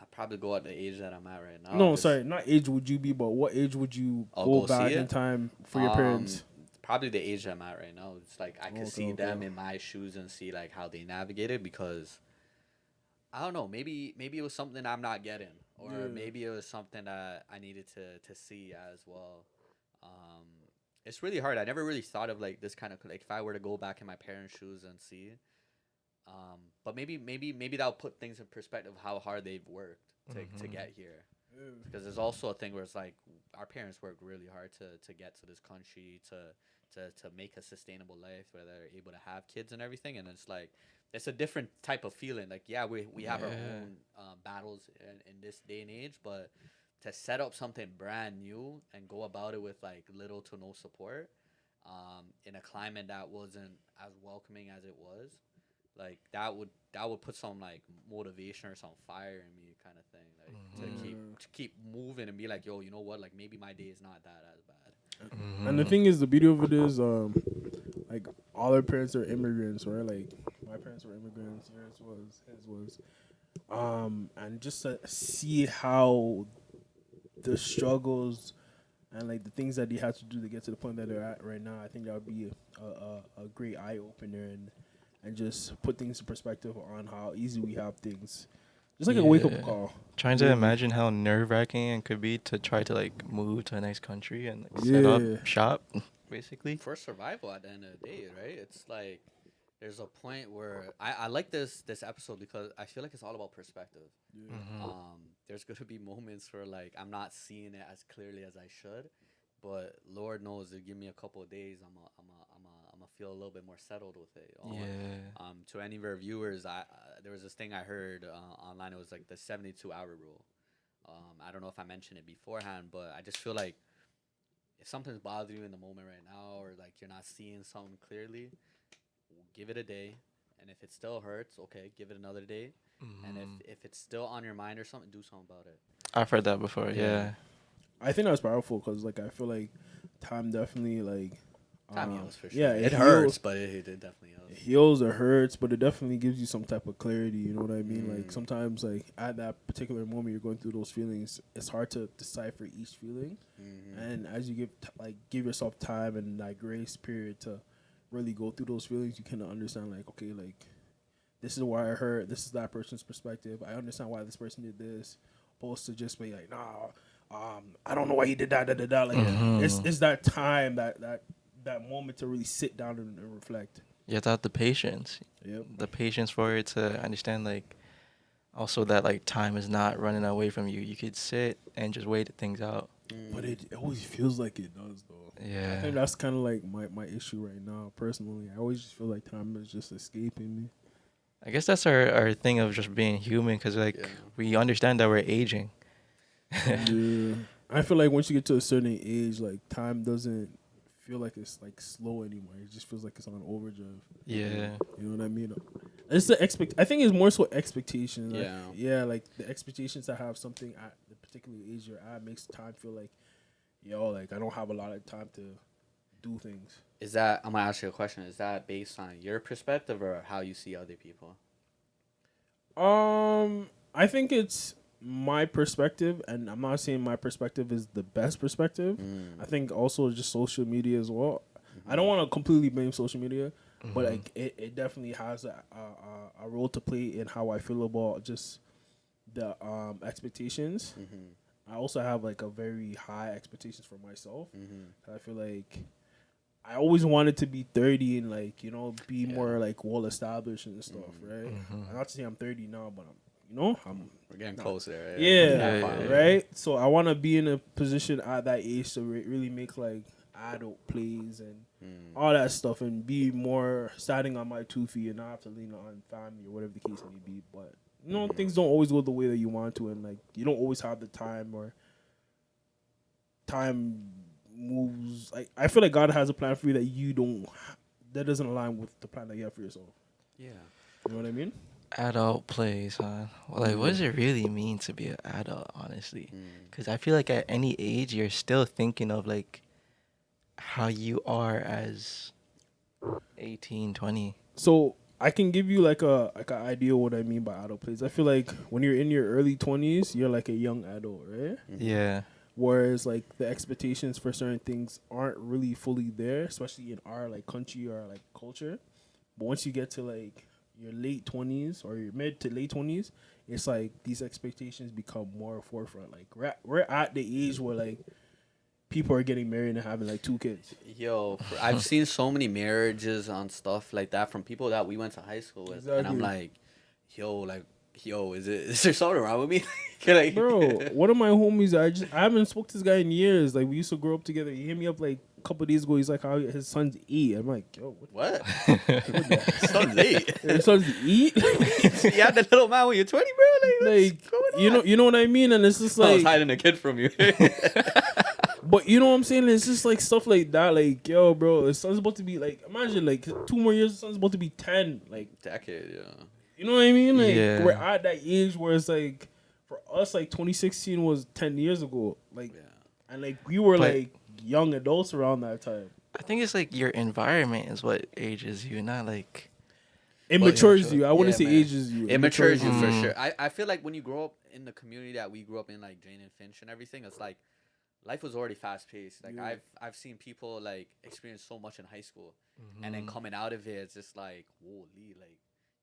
I'd probably go at the age that I'm at right now. No, Just- sorry, not age would you be, but what age would you I'll go go back see in it? time for your parents? Probably the age I'm at right now. It's like I can Okay, see okay. them in my shoes and see like how they navigated, because I don't know, maybe it was something I'm not getting, or Yeah. maybe it was something that I needed to see as well. It's really hard. I never really thought of like this kind of like if I were to go back in my parents' shoes and see. But maybe that'll put things in perspective how hard they've worked to get here. Because there's also a thing where it's like our parents worked really hard to get to this country, to make a sustainable life where they're able to have kids and everything, and it's like it's a different type of feeling. Like we have our own battles in this day and age, but to set up something brand new and go about it with like little to no support, in a climate that wasn't as welcoming as it was, like that would put some like motivation or some fire in me, kind of thing, like to keep moving and be like, yo, you know what, like maybe my day is not that as bad. And the thing is, the beauty of it is, like all our parents are immigrants, right? Like my parents were immigrants, his was, and just to see how the struggles and like the things that they had to do to get to the point that they're at right now, I think that would be a great eye opener and just put things in perspective on how easy we have things. Just like a wake up call. Trying to imagine how nerve wracking it could be to try to like move to a next country and like, set up shop, basically. For survival at the end of the day, right? It's like there's a point where I like this episode because I feel like it's all about perspective. There's gonna be moments where like I'm not seeing it as clearly as I should, but Lord knows, if give me a couple of days, I'm a feel a little bit more settled with it. You know? Yeah. To any of our viewers, there was this thing I heard online. It was like the 72-hour rule. I don't know if I mentioned it beforehand, but I just feel like if something's bothering you in the moment right now, or like you're not seeing something clearly, give it a day And if it still hurts, okay, give it another day. And if it's still on your mind or something, do something about it. I've heard that before. Yeah. Yeah. I think that's powerful because like I feel like time definitely like Time heals for sure. yeah, it heals. hurts, but it definitely It heals. heals or hurts, but it definitely gives you some type of clarity. You know what I mean? Like Mm. sometimes, like at that particular moment, you're going through those feelings. It's hard to decipher each feeling, and as you give yourself time and that grace period to really go through those feelings, you can understand like, okay, like this is why I hurt. This is that person's perspective. I understand why this person did this, opposed to just be like, nah, I don't know why he did that. Da, da, da. Like it's that time that moment to really sit down and reflect. You have to have the patience. Yep. The patience for it to understand, like, also that, like, time is not running away from you. You could sit and just wait things out. But it always feels like it does, though. I Yeah. think that's kind of like my issue right now, personally. I always just feel like time is just escaping me. I guess that's our thing of just being human, because, like, Yeah. we understand that we're aging. Yeah. I feel like once you get to a certain age, like, time doesn't feel like it's, like, slow anymore. It just feels like it's on overdrive. Yeah. You know what I mean? It's the I think it's more so expectations. Like, Yeah. yeah, like, the expectations to have something at the particular age you're at makes time feel like, yo, like, I don't have a lot of time to do things. Is that, I'm gonna ask you a question. Is that based on your perspective or how you see other people? I think it's my perspective, and I'm not saying my perspective is the best perspective. I think also just social media as well. I don't want to completely blame social media, but like it definitely has a role to play in how I feel about just the expectations. I also have like a very high expectations for myself. I feel like I always wanted to be 30 and like, you know, be more like well established and stuff, right? I'm not to say I'm 30 now, but We're getting close there. Right? yeah, right. So I want to be in a position at that age to really make like adult plays and all that stuff, and be more standing on my 2 feet and not have to lean on family or whatever the case may be. But you know, things don't always go the way that you want to, and like you don't always have the time, or time moves. Like I feel like God has a plan for you that you don't, that doesn't align with the plan that you have for yourself. Yeah. You know what I mean? Adult plays, huh? Well, like, what does it really mean to be an adult, honestly? Because I feel like at any age, you're still thinking of, like, how you are as 18, 20. So I can give you like an idea what I mean by adult plays. I feel like when you're in your early 20s, you're like a young adult, right? Yeah. Whereas like the expectations for certain things aren't really fully there, especially in our like country or like culture. But once you get to like your late 20s or your mid to late 20s, it's like these expectations become more forefront. Like we're at the age where like people are getting married and having like 2 kids. Yo, I've seen so many marriages on stuff like that from people that we went to high school with, and I'm like, yo, is there something wrong with me? Like, Bro, one of my homies, I haven't spoke to this guy in years. Like we used to grow up together. He hit me up like a couple of days ago. He's like, how his son's eat. I'm like, yo, what? Son's late. His son's eat? You had the little man when you're 20, bro. Like, what's going on? you know what I mean? And it's just I was like, hiding a kid from you. but you know what I'm saying? It's just like stuff like that. Like, yo, bro, his son's about to be like, imagine like 2 more years, his son's about to be 10. Like, Decade, yeah. you know what I mean? Like, Yeah. we're at that age where it's like, for us, like 2016 was 10 years ago. Like, Yeah. and like we were But- like young adults around that time. I think it's like your environment is what ages you, not like. It Well, matures yeah, you. I wouldn't Yeah, say man. ages you. It matures you for Mm. sure. I feel like when you grow up in the community that we grew up in, like Jane and Finch and everything, it's like life was already fast paced. Like Yeah. I've seen people like experience so much in high school, and then coming out of it, it's just like, holy, like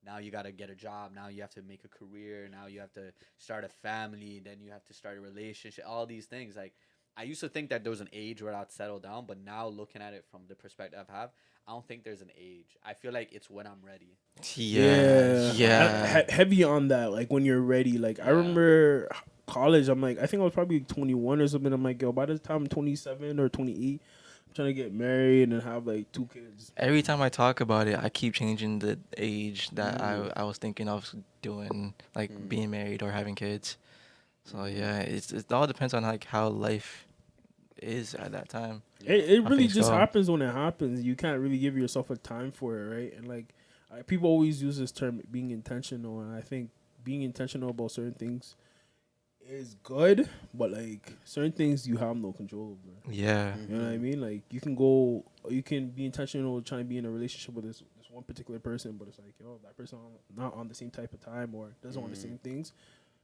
now you gotta get a job. Now you have to make a career. Now you have to start a family. Then you have to start a relationship. All these things. Like I used to think that there was an age where I'd settle down, but now looking at it from the perspective I have, I don't think there's an age. I feel like it's when I'm ready. Yeah. Heavy on that. Like when you're ready. Like I Yeah. remember college. I'm like, I think I was probably 21 or something. I'm like, yo, by the time I'm 27 or 28, I'm trying to get married and have like 2 kids. Every time I talk about it, I keep changing the age that I was thinking of doing, like being married or having kids. So yeah, it all depends on like how life is at that time. It I really think just so. happens when it happens. You can't really give yourself a time for it, right? And like people always use this term being intentional, and I think being intentional about certain things is good, but like certain things you have no control over. Yeah. You know what I mean? Like you can be intentional trying to be in a relationship with this one particular person, but it's like, yo, that person not on the same type of time or doesn't want the same things,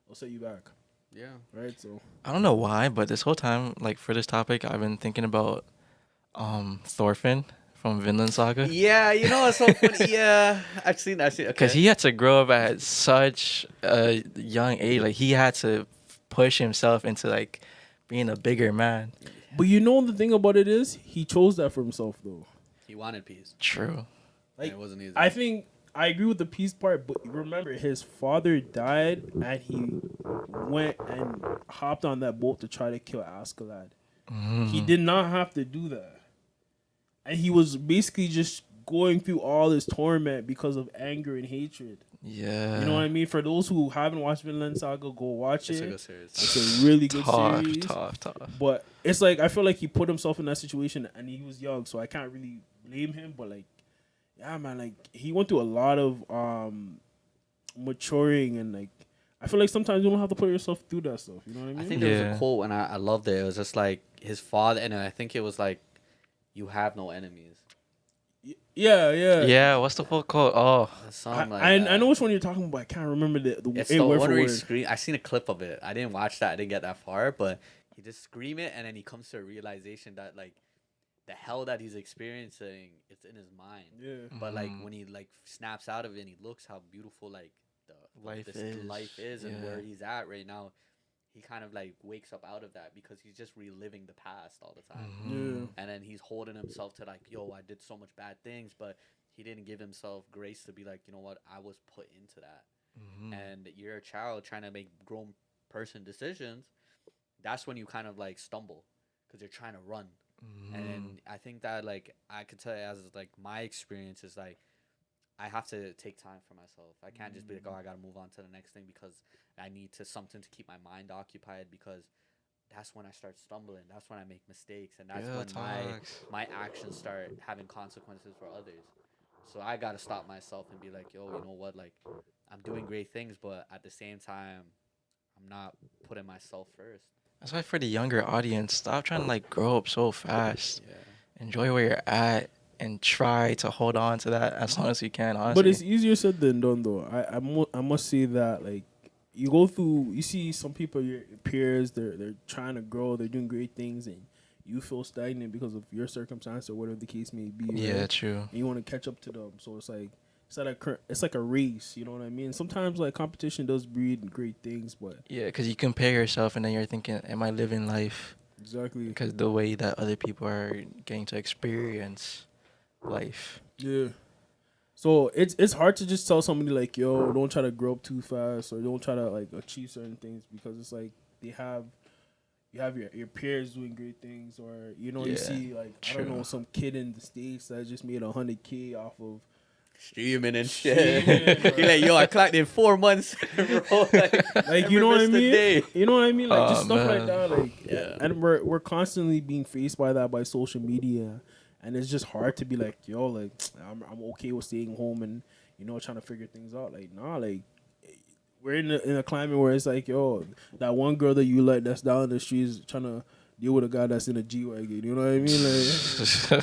will set you back. Yeah. Right. So I don't know why, but this whole time, like for this topic, I've been thinking about Thorfinn from Vinland Saga. Yeah, you know what's so funny? Yeah, I've seen. Okay. Because he had to grow up at such a young age. Like he had to push himself into like being a bigger man. but you know the thing about it is he chose that for himself though. He wanted peace. True. Like And it wasn't easy. I think I agree with the peace part, but remember his father died and he went and hopped on that boat to try to kill Askeladd. He did not have to do that. And he was basically just going through all this torment because of anger and hatred. Yeah. You know what I mean? For those who haven't watched Vinland Saga, go watch It's it. a good series. It's a really good series. Tough. But it's like I feel like he put himself in that situation and he was young, so I can't really blame him. But like, yeah, man, like he went through a lot of maturing and like I feel like sometimes you don't have to put yourself through that stuff. You know what I mean? I think there was Yeah. a quote and I loved it. It was just like his father, and I think it was like, "You have no enemies." Yeah. Yeah. What's the full quote? Oh, Something like I that. know which one you're talking about. I can't remember the It's it the word one for where he word. scream. I seen a clip of it. I didn't watch that. I didn't get that far, but he just scream it, and then he comes to a realization that like the hell that he's experiencing, it's in his mind. Yeah. But like when he like snaps out of it, and he looks how beautiful like Life this is. life is, and Yeah. where he's at right now. He kind of like wakes up out of that because he's just reliving the past all the time. Yeah. And then he's holding himself to like, yo, I did so much bad things, but he didn't give himself grace to be like, you know what, I was put into that. And you're a child trying to make grown person decisions. That's when you kind of like stumble because you're trying to run. And I think that like I could tell you as like my experience is like I have to take time for myself. I can't just be like, oh, I gotta move on to the next thing because I need to something to keep my mind occupied because that's when I start stumbling. That's when I make mistakes, and that's Yeah, when talks. my actions start having consequences for others. So I gotta stop myself and be like, yo, you know what? Like, I'm doing great things, but at the same time, I'm not putting myself first. That's why for the younger audience, stop trying to like grow up so fast. Yeah. Enjoy where you're at and try to hold on to that as long as you can. Honestly. But it's easier said than done, though. I must say that like you go through, you see some people, your peers, they're trying to grow, they're doing great things, and you feel stagnant because of your circumstance or whatever the case may be. Yeah, right? true. And you want to catch up to them, so it's like a race. You know what I mean? Sometimes like competition does breed great things, but Yeah, because you compare yourself and then you're thinking, am I living life? exactly. Because the way that other people are getting to experience life. Yeah. So it's hard to just tell somebody like, yo, don't try to grow up too fast or don't try to like achieve certain things because it's like you have your peers doing great things or you Yeah, see like I don't true. know some kid in the States that just made $100K off of Streaming and Streaming, shit. You're like, yo, I clocked in 4 months in a row. like you know what I every mean? day. You know what I mean? Like just Oh, stuff like man. that. Like Yeah. and we're constantly being faced by that by social media. And it's just hard to be like, yo, like I'm okay with staying home and trying to figure things out. Like, nah, like we're in a climate where it's like, yo, that one girl that you like that's down the streets trying to deal with a guy that's in a G wagon. You know what I mean?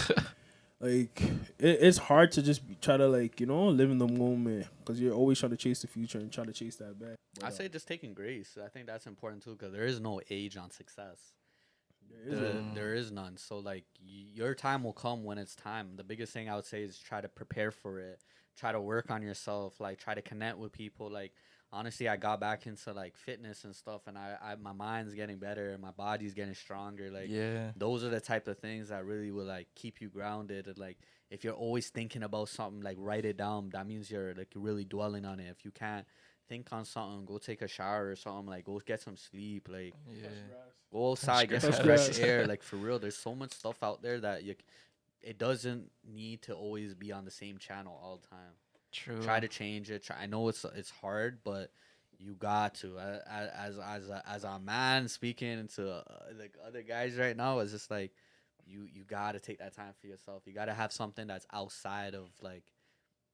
Like it's hard to just try to like live in the moment because you're always trying to chase the future and try to chase that back. But, I say just taking grace. I think that's important too because there is no age on success. there is There is none. So like your time will come when it's time. The biggest thing I would say is try to prepare for it. Try to work on yourself. Like try to connect with people. Like honestly, I got back into like fitness and stuff, and I my mind's getting better and my body's getting stronger. Like Yeah. those are the type of things that really will like keep you grounded. And like if you're always thinking about something, like write it down. That means you're like really dwelling on it. If you can't think on something, go take a shower or something. Like go get some sleep. Like Yeah. go outside, get some grass. fresh Touch grass. air. Like for real, there's so much stuff out there that it doesn't need to always be on the same channel all the time. True. Try to change it. I know it's hard, but you got to. As a man speaking to like other guys right now, it's just like you got to take that time for yourself. You got to have something that's outside of like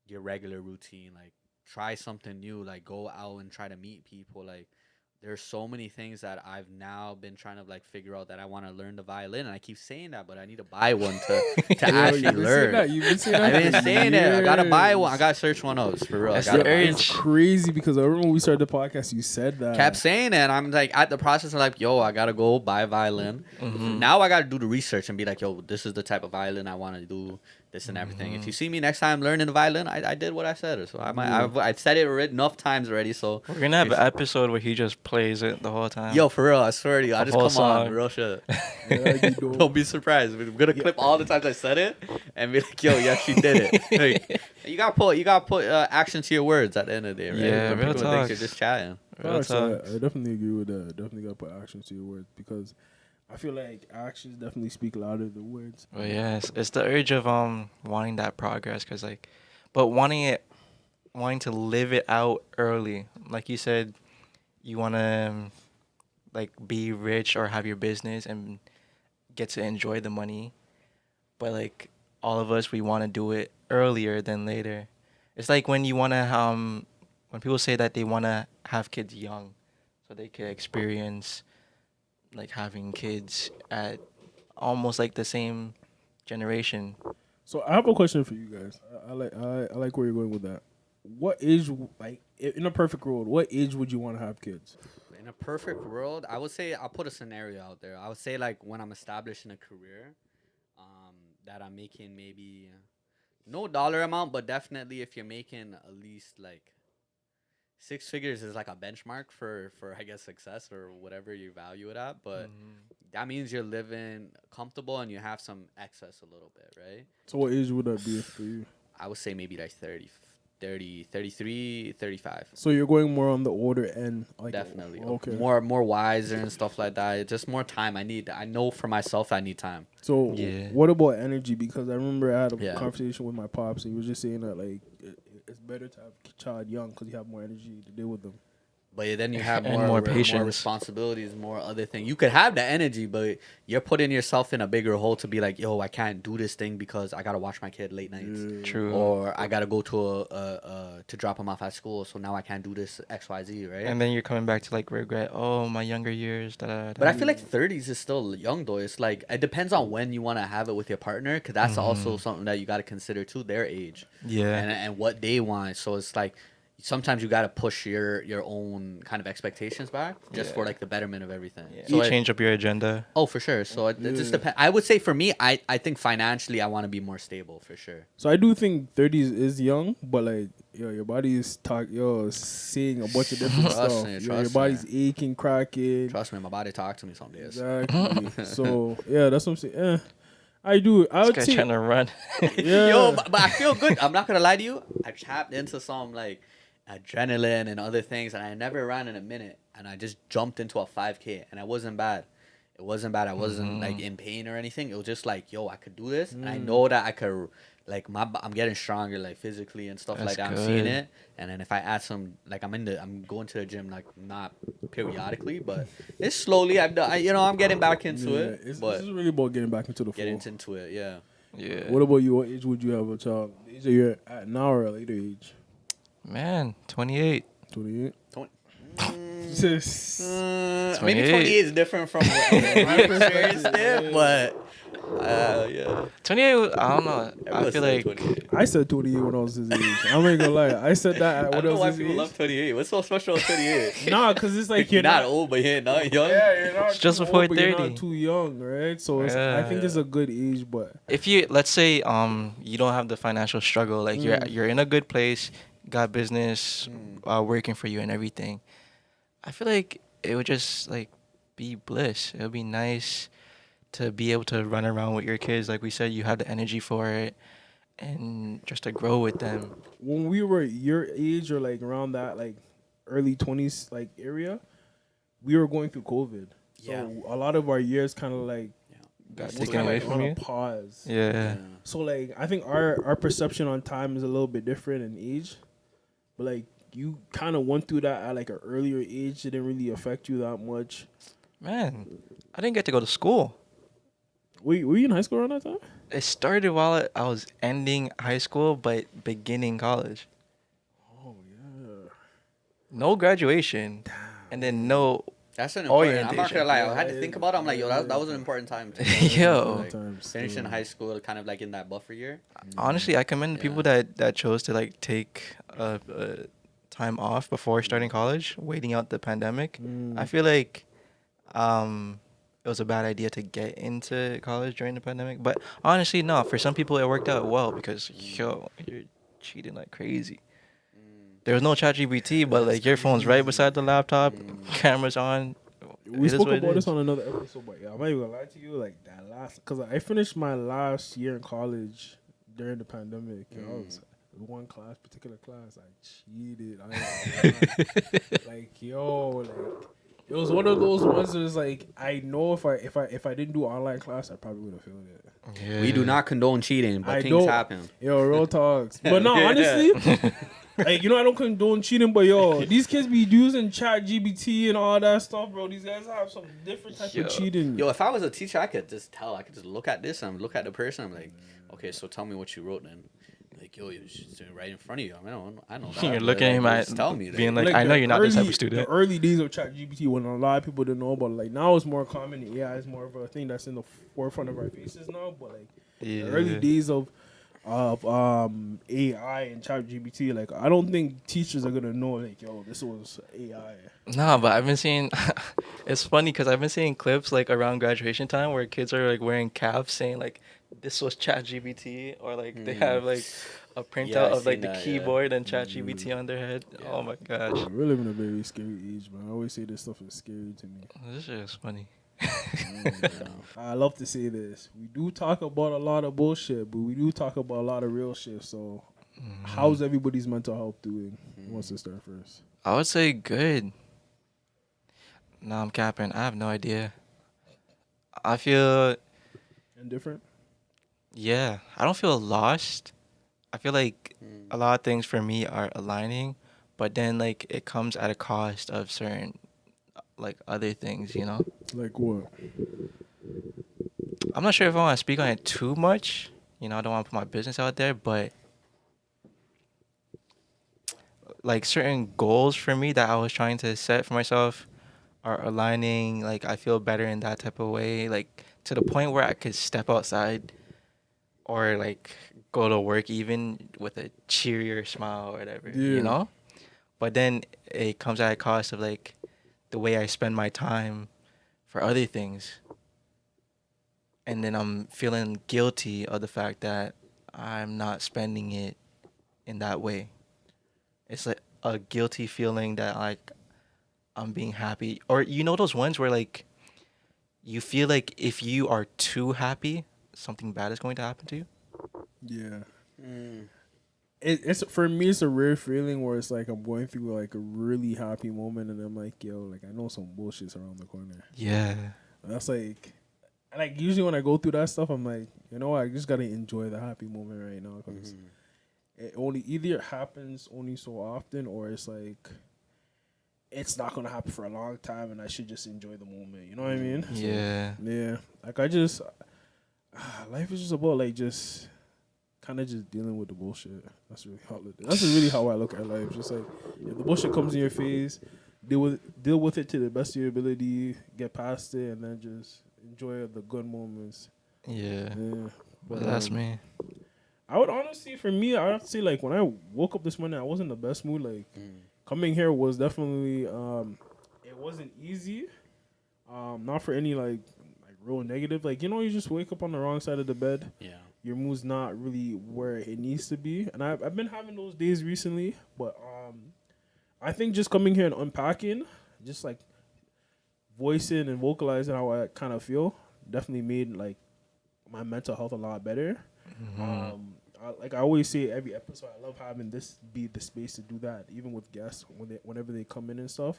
your regular routine. Like try something new. Like go out and try to meet people. Like there's so many things that I've now been trying to like figure out that I want to learn the violin, and I keep saying that, but I need to buy one to actually you've been saying learn. that. You've been saying I've that. been for saying it. I gotta buy one. I years. gotta search one out for real. I That's gotta the buy urge. one. It's crazy because I remember when we started the podcast, you said that. Kept saying it, and I'm like at the process of like, yo, I gotta go buy a violin. Mhm. Now I gotta do the research and be like, yo, this is the type of violin I want to do, this and everything. If you see me next time learning the violin, I did what I said. So I've said it enough times already. So We're gonna have an episode where he just plays it the whole time. yo, for real, I swear to you, I The just whole come on, song. real shit. Yeah, that'd be dope. Don't be surprised. We're gonna clip all the times I said it and be like, yo, yeah, she did it. Like, you gotta put action to your words at the end of the day, right? Yeah, When real people think talk. you're just chatting. Real Facts, talk. I definitely agree with that. Definitely got to put actions to your words because I feel like actions definitely speak louder than words. But yeah, it's the urge of wanting that progress, cause like, but wanting to live it out early. Like you said, you wanna like be rich or have your business and get to enjoy the money. But like all of us, we want to do it earlier than later. It's like when you wanna when people say that they wanna have kids young, so they can experience like having kids at almost like the same generation. So I have a question for you guys. I like where you're going with that. What age, like in a perfect world, what age would you want to have kids? In a perfect world, I would say I'll put a scenario out there. I would say like when I'm established in a career, that I'm making maybe no dollar amount, but definitely if you're making at least like 6 figures is like a benchmark for I guess success or whatever you value it at. But that means you're living comfortable and you have some excess a little bit, right? So what age would that be for you? I would say maybe like 33, 35. So you're going more on the older end, like Definitely. Okay. More wiser and stuff like that. It's just more time. I know for myself I need time. So Yeah. what about energy? Because I remember I had a Yeah. conversation with my pops, and he was just saying that like it's better to have a child young because you have more energy to deal with them. But then you have And more more more patience. responsibilities, more other things. You could have the energy, but you're putting yourself in a bigger hole to be like, yo, I can't do this thing because I gotta watch my kid late nights, True. or I gotta go to drop him off at school, so now I can't do this XYZ, right? And then you're coming back to like regret. Oh, my younger years. But I feel like 30s is still young though. It's like it depends on when you want to have it with your partner, because that's also something that you got to consider too, their age, Yeah. and what they want. So it's like sometimes you got to push your own kind of expectations back just for Yeah. like the betterment of everything. Yeah. So You it- change up your agenda. Oh, for sure. So it just Yeah. depends. I would say for me, I think financially I want to be more stable for sure. So I do think 30s is young, but like your body is seeing a bunch of different Trust stuff. me, Your trust body's me. aching, cracking. Trust me, my body talk to me some days. Exactly. So yeah, that's what I'm saying. I do. I This would guy say trying to run. yeah. Yo, but I feel good. I'm not gonna lie to you. I tapped into some like adrenaline and other things, and I never ran in a minute. And I just jumped into a 5K, and it wasn't bad. It wasn't bad. I wasn't like in pain or anything. It was just like, yo, I could do this, and I know that I could. Like I'm getting stronger, like physically and stuff like That's that. I'm seeing good. it, and then if I add some, like I'm going to the gym, like not periodically, but it's slowly. I'm getting back into Yeah, it, it's but really about getting back into the flow. getting into it, yeah. Yeah. What about you? What age would you have a child? The age that you're at now or a later age? Man, 28. 28. Maybe 28. 28 is different from what we experienced it, but yeah. 28, I don't know. I Everyone feel said like 28. I said 28 when I was his age. I'm not gonna lie. I said that I when don't I know why was his people age. love 28. What's so special about 28? Nah, because it's like You're you're not old, but you're not young. Yeah, you're not It's just too before old, but you're 30. not too young, right? So I think it's Yeah. a good age, but if you, let's say you don't have the financial struggle, like you're in a good place, got business working for you and everything. I feel like it would just like be bliss. It would be nice to be able to run around with your kids. Like we said, you have the energy for it, and just to grow with them. when we were your age or like around that like early 20s like area, we were going through COVID. So Yeah. a lot of our years kind of like Got was taken kinda, away like, from on a you. pause. Yeah. So like I think our perception on time is a little bit different in age, but like you kind of went through that at like an earlier age. It didn't really affect you that much. Man, I didn't get to go to school. Were you in high school around that time? It started while I was ending high school, but beginning college. Oh yeah. No graduation, and then no That's an important. I'm not gonna orientation. lie. Yeah, I had that to think is- about it. I'm like, yo, yeah, that was an important time. To Yo. finishing high school, kind of like in that buffer year. Honestly, I commend Yeah. people that chose to like take time off before starting college, waiting out the pandemic. I feel like it was a bad idea to get into college during the pandemic. But honestly, no. For some people, it worked out well because you're cheating like crazy. There was no ChatGPT, but like your phone's right beside the laptop, cameras on. We It is spoke what it about this is. on another episode, but yeah, I'm not even gonna lie to you. Like that last, because I finished my last year in college during the pandemic. I was one particular class, I cheated. Like yo, like it was one of those ones that was like I know if I didn't do online class, I probably would have failed it. Yeah. We do not condone cheating, but I things don't. happen. Yo, real talks. But no, honestly, like I don't condone cheating, but yo, these kids be using Chat GBT and all that stuff, bro. These guys have some different type of cheating. Yo, if I was a teacher, I could just tell. I could just look at this and look at the person. I'm like, okay, so tell me what you wrote then. Like, yo, you're just right in front of you. I know that. You're but, looking at him just tell me. being like, I know you're not this type of student. The early days of Chat GPT, when a lot of people didn't know about it, like now it's more common. AI is more of a thing that's in the forefront of our faces now. But like the early days of AI and Chat GPT, like I don't think teachers are gonna know like, yo, this was AI. Nah, but I've been seeing. It's funny because I've been seeing clips like around graduation time where kids are like wearing caps saying like this was ChatGPT, or like they have like a printout Yeah, I of like seen the that, keyboard and ChatGPT on their head. Yeah. Oh my gosh, We live in a very scary age, man. I always say this stuff is scary to me. this shit is funny. I love to say this. We do talk about a lot of bullshit, but we do talk about a lot of real shit. So, how's everybody's mental health doing? Who wants to start first? I would say good. No, I'm capping. I have no idea. I feel, Indifferent? yeah, I don't feel lost. I feel like a lot of things for me are aligning, but then like it comes at a cost of certain like other things, you know? Like what? I'm not sure if I want to speak on it too much. You know, I don't want to put my business out there, but like certain goals for me that I was trying to set for myself are aligning. Like I feel better in that type of way, like to the point where I could step outside or like go to work even with a cheerier smile or whatever, Yeah. you know? But then it comes at a cost of like the way I spend my time for other things. And then I'm feeling guilty of the fact that I'm not spending it in that way. It's like a guilty feeling that like I'm being happy. Or you know those ones where like you feel like if you are too happy, something bad is going to happen to you? Yeah. It's for me. It's a rare feeling where it's like I'm going through like a really happy moment, and I'm like, yo, like I know some bullshit's around the corner. Yeah. That's like usually when I go through that stuff, I'm like, you know what, I just gotta enjoy the happy moment right now because it only either happens only so often, or it's like it's not gonna happen for a long time, and I should just enjoy the moment. You know what I mean? Yeah. So, yeah. Like I just life is just about like just kind of just dealing with the bullshit. That's really how I look at life. Just like if the bullshit comes in your face, deal with it to the best of your ability, get past it, and then just enjoy the good moments. Yeah. Yeah. But that's me. I would honestly, for me, I would have to say like when I woke up this morning, I wasn't in the best mood. Like coming here was definitely it wasn't easy. Not for any like real negative. Like you just wake up on the wrong side of the bed. Yeah. Your mood's not really where it needs to be, and I've been having those days recently. But I think just coming here and unpacking, just like voicing and vocalizing how I kind of feel, definitely made like my mental health a lot better. Like I always say every episode, I love having this be the space to do that, even with guests whenever they come in and stuff.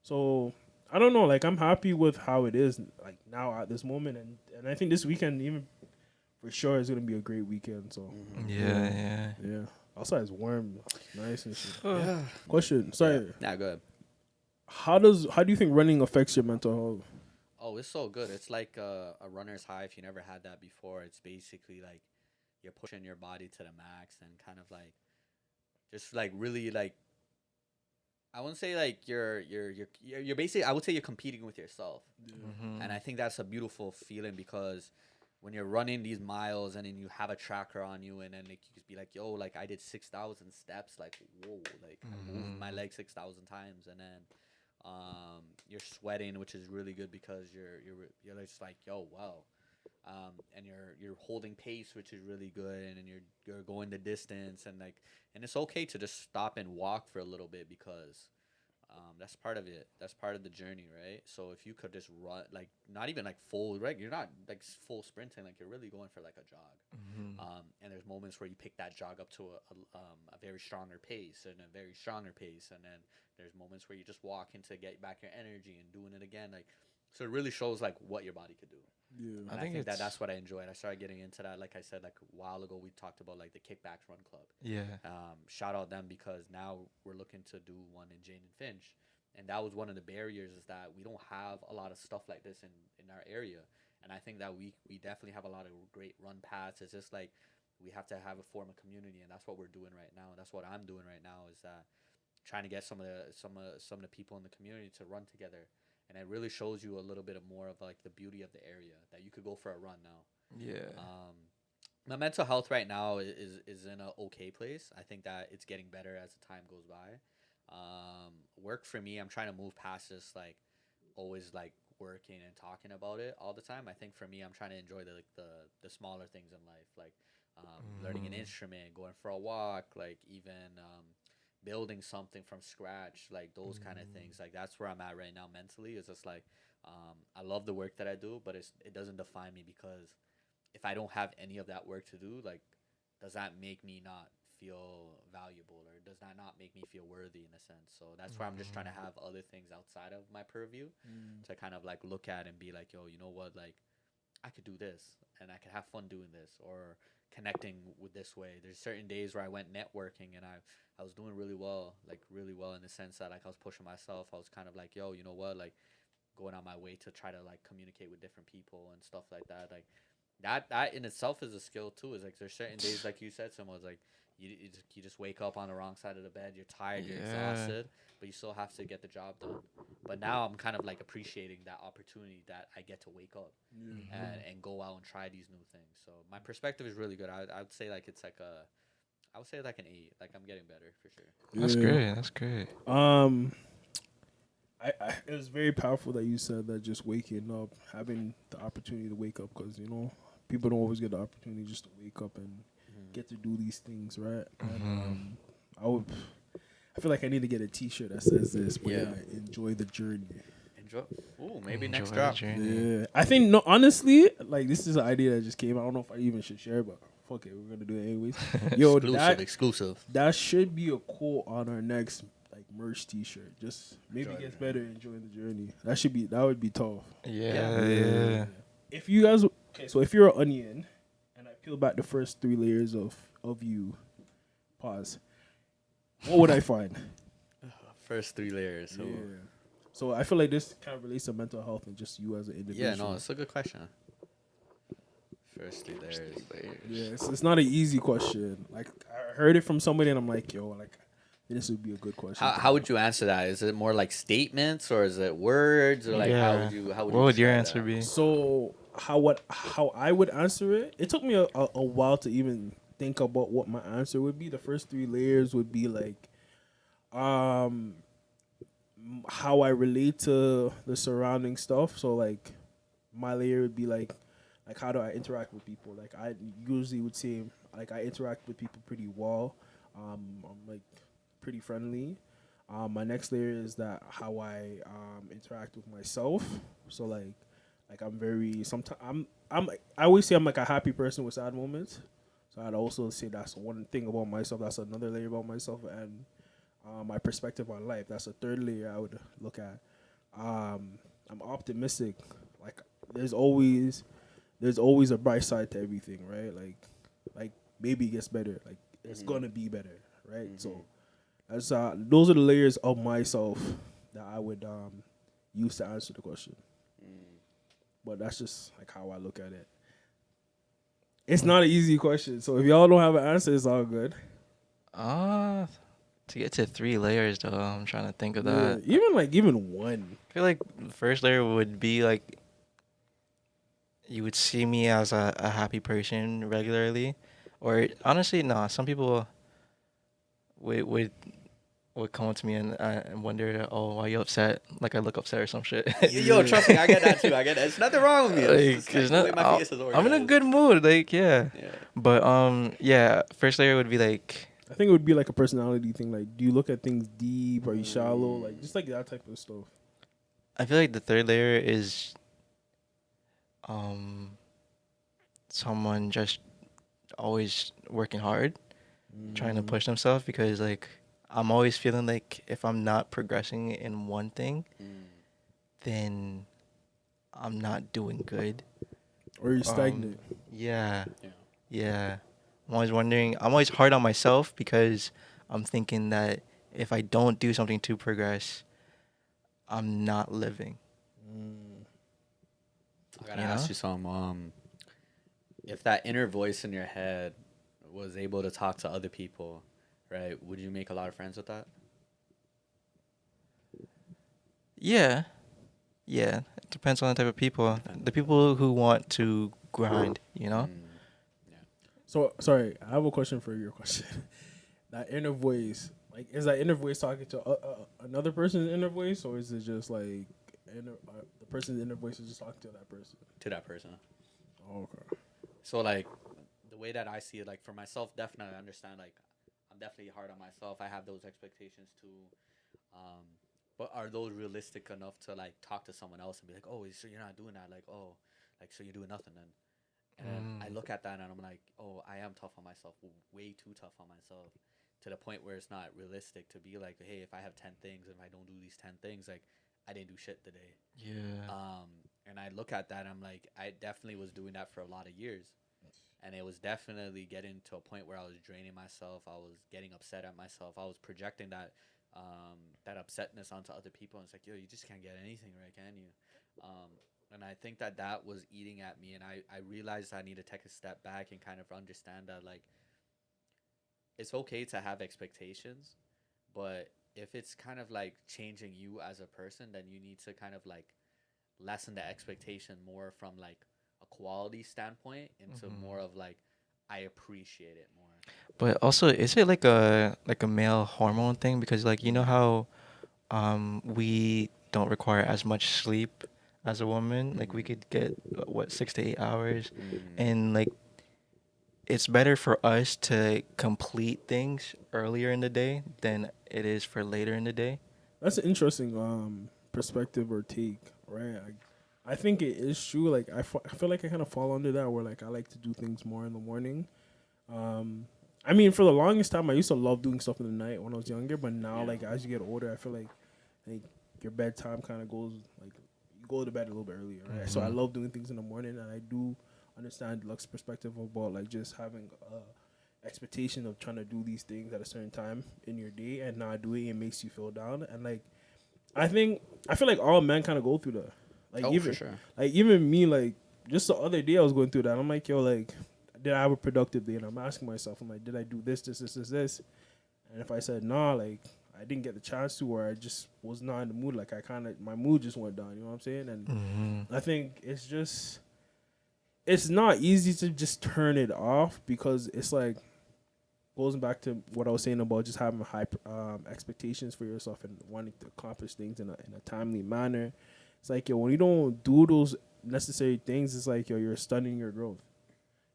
So I don't know, like I'm happy with how it is like now at this moment, and I think this weekend even for sure is gonna be a great weekend. So Yeah. outside it's warm, nice and shit. Yeah. Question, sorry, Nah, good. how do you think running affects your mental health? Oh, it's so good. It's like a runner's high. If you never had that before, it's basically like you're pushing your body to the max and kind of like just like really like I wouldn't say like you're basically I would say you're competing with yourself. And I think that's a beautiful feeling because when you're running these miles and then you have a tracker on you and then like, you could be like, yo, like I did 6,000 steps, like whoa, like I moved my leg 6,000 times, and then you're sweating, which is really good because you're just like, yo, wow. And you're holding pace, which is really good, and then you're going the distance, and like, and it's okay to just stop and walk for a little bit because that's part of it. That's part of the journey, right? So if you could just run, like not even like full, right? You're not like full sprinting, like you're really going for like a jog. And there's moments where you pick that jog up to a very stronger pace and a very stronger pace, and then there's moments where you just walk in to get back your energy and doing it again, like. So it really shows like what your body could do. Yeah. And I think that's what I enjoyed. I started getting into that. Like I said, like a while ago, we talked about like the Kickbacks Run Club. Yeah. Shout out them because now we're looking to do one in Jane and Finch. And that was one of the barriers is that we don't have a lot of stuff like this in our area. And I think that we definitely have a lot of great run paths. It's just like we have to have a form of community, and that's what we're doing right now. That's what I'm doing right now is that trying to get some of the people in the community to run together. And it really shows you a little bit of more of like the beauty of the area that you could go for a run now. Yeah. My mental health right now is in a okay place. I think that it's getting better as the time goes by. Work for me, I'm trying to move past this like always like working and talking about it all the time. I think for me, I'm trying to enjoy the smaller things in life, like learning an instrument, going for a walk, like even building something from scratch, like those kind of things. Like that's where I'm at right now mentally. It's just like I love the work that I do, but it doesn't define me because if I don't have any of that work to do, like does that make me not feel valuable, or does that not make me feel worthy in a sense? So that's why I'm just trying to have other things outside of my purview to kind of like look at and be like, yo, you know what, like I could do this and I could have fun doing this or connecting with this way. There's certain days where I went networking and I was doing really well, like really well in the sense that like I was pushing myself. I was kind of like, yo, you know what, like going on my way to try to like communicate with different people and stuff like that. Like that in itself is a skill too. Is like there's certain days like you said, someone's like you just wake up on the wrong side of the bed. You're tired, you're exhausted, but you still have to get the job done. But now I'm kind of like appreciating that opportunity that I get to wake up and go out and try these new things. So my perspective is really good. I would say like it's like I would say like an 8. Like I'm getting better for sure. That's great. That's great. It was very powerful that you said that just waking up, having the opportunity to wake up, because you know people don't always get the opportunity just to wake up and get to do these things, right? And, I feel like I need to get a T-shirt that says this. But yeah, enjoy the journey. Enjoy. Ooh, maybe Enjoy next the drop. journey. Yeah, I think no. Honestly, like this is an idea that just came. I don't know if I even should share, but fuck it, we're gonna do it anyways. Yo, Exclusive. that should be a quote on our next like merch T-shirt. Just maybe it gets better enjoying the journey. That would be tough. Yeah. If you guys so if you're an onion and I peel back the first 3 layers of you, pause. What would I find? First 3 layers. So. Yeah. So I feel like this kind of relates to mental health and just you as an individual. Yeah, no, it's a good question. First 3 layers. Yeah, it's not an easy question. Like I heard it from somebody and I'm like, yo, like this would be a good question. How would you answer that? Is it more like statements or is it words or like how would your answer be? So how I would answer it? It took me a while to even think about what my answer would be. The first 3 layers would be like how I relate to the surrounding stuff. So like my layer would be like how do I interact with people? Like I usually would say like I interact with people pretty well. I'm like pretty friendly. My next layer is that how I interact with myself. So like I'm very sometimes I always say I'm like a happy person with sad moments. So I'd also say that's one thing about myself. That's another layer about myself and my perspective on life. That's a third layer I would look at. I'm optimistic. Like there's always a bright side to everything, right? Like maybe it gets better. Like it's gonna be better, right? So that's those are the layers of myself that I would use to answer the question. but that's just like how I look at it. It's not an easy question, so if y'all don't have an answer, it's all good. To get to 3 layers though, I'm trying to think of Yeah, that. even one. I feel like the first layer would be like you would see me as a happy person regularly, or honestly, no. Some people would would would come up to me and wonder, oh, why you upset? Like I look upset or some shit. Yo, trust me, I get that too. I get that. It's nothing wrong with me. It's Like, just it's the way not. my face is I'm in a organized. good mood. Like, yeah. Yeah. But yeah. First layer would be like, I think it would be like a personality thing. Like, do you look at things deep? Are you shallow? Like, just like that type of stuff. I feel like the third layer is um someone just always working hard, trying to push themselves because like I'm always feeling like if I'm not progressing in one thing, then I'm not doing good. Or you're stagnant. Yeah, Yeah. yeah. I'm always wondering. I'm always hard on myself because I'm thinking that if I don't do something to progress, I'm not living. I gotta You ask know? you some. If that inner voice in your head was able to talk to other people, right? Would you make a lot of friends with that? Yeah, yeah. It depends on the type of people. The people who want to grind, you know? Yeah. So, sorry, I have a question for your question. That inner voice, like, is that inner voice talking to another person's inner voice, or is it just like the person's inner voice is just talking to that person? To that person. Oh, okay. So like the way that I see it, like for myself, definitely I understand. Like I'm definitely hard on myself. I have those expectations too. Um, but are those realistic enough to like talk to someone else and be like, oh, so you're not doing that? Like, oh, like so you're doing nothing then? And then I look at that and I'm like, oh, I am tough on myself, way too tough on myself, to the point where it's not realistic to be like, hey, if I have 10 things and if I don't do these 10 things, like I didn't do shit today. Yeah. And I look at that, I'm like, I definitely was doing that for a lot of years, and it was definitely getting to a point where I was draining myself. I was getting upset at myself. I was projecting that upsetness onto other people. And it's like, yo, you just can't get anything right, can you? And I think that was eating at me, and I realized I need to take a step back and kind of understand that like it's okay to have expectations, but if it's kind of like changing you as a person, then you need to kind of like lessen the expectation more from like a quality standpoint into more of like I appreciate it more. But also, is it like a male hormone thing? Because like you know how we don't require as much sleep as a woman. Like we could get what 6 to 8 hours, and like it's better for us to complete things earlier in the day than it is for later in the day. That's an interesting perspective or take, right? I think it is true. Like I feel like I kind of fall under that where like I like to do things more in the morning. I mean, for the longest time, I used to love doing stuff in the night when I was younger, but now Yeah. like as you get older, I feel like your bedtime kind of goes like you go to bed a little bit earlier, right? So I love doing things in the morning, and I do understand Lux's perspective about like just having expectation of trying to do these things at a certain time in your day and not doing it makes you feel down. And like I feel like all men kind of go through that. Like Oh, even for sure. like even me, like just the other day I was going through that. I'm like, yo, like did I have a productive day? And I'm asking myself, I'm like, did I do this? And if I said nah, like I didn't get the chance to, or I just was not in the mood, like I kind of my mood just went down. You know what I'm saying? And I think it's not easy to just turn it off because it's like goes back to what I was saying about just having high expectations for yourself and wanting to accomplish things in a timely manner. It's like, yo, when you don't do those necessary things, it's like, yo, you're stunning your growth.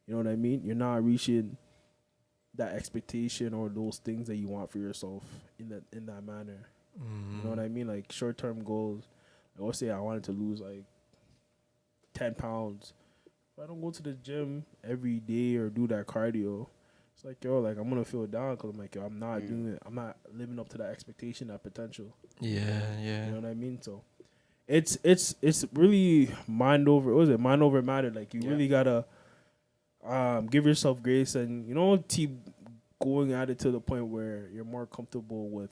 You know what I mean? You're not reaching that expectation or those things that you want for yourself in that manner. You know what I mean? Like short term goals. Like, let's say I wanted to lose like 10 pounds. If I don't go to the gym every day or do that cardio, it's like, yo, like I'm gonna feel down because I'm like, yo, I'm not doing it. I'm not living up to that expectation, that potential. Yeah, yeah. You know what I mean? So it's really mind over. What is it? Mind over matter. Like you really gotta give yourself grace and keep going at it to the point where you're more comfortable with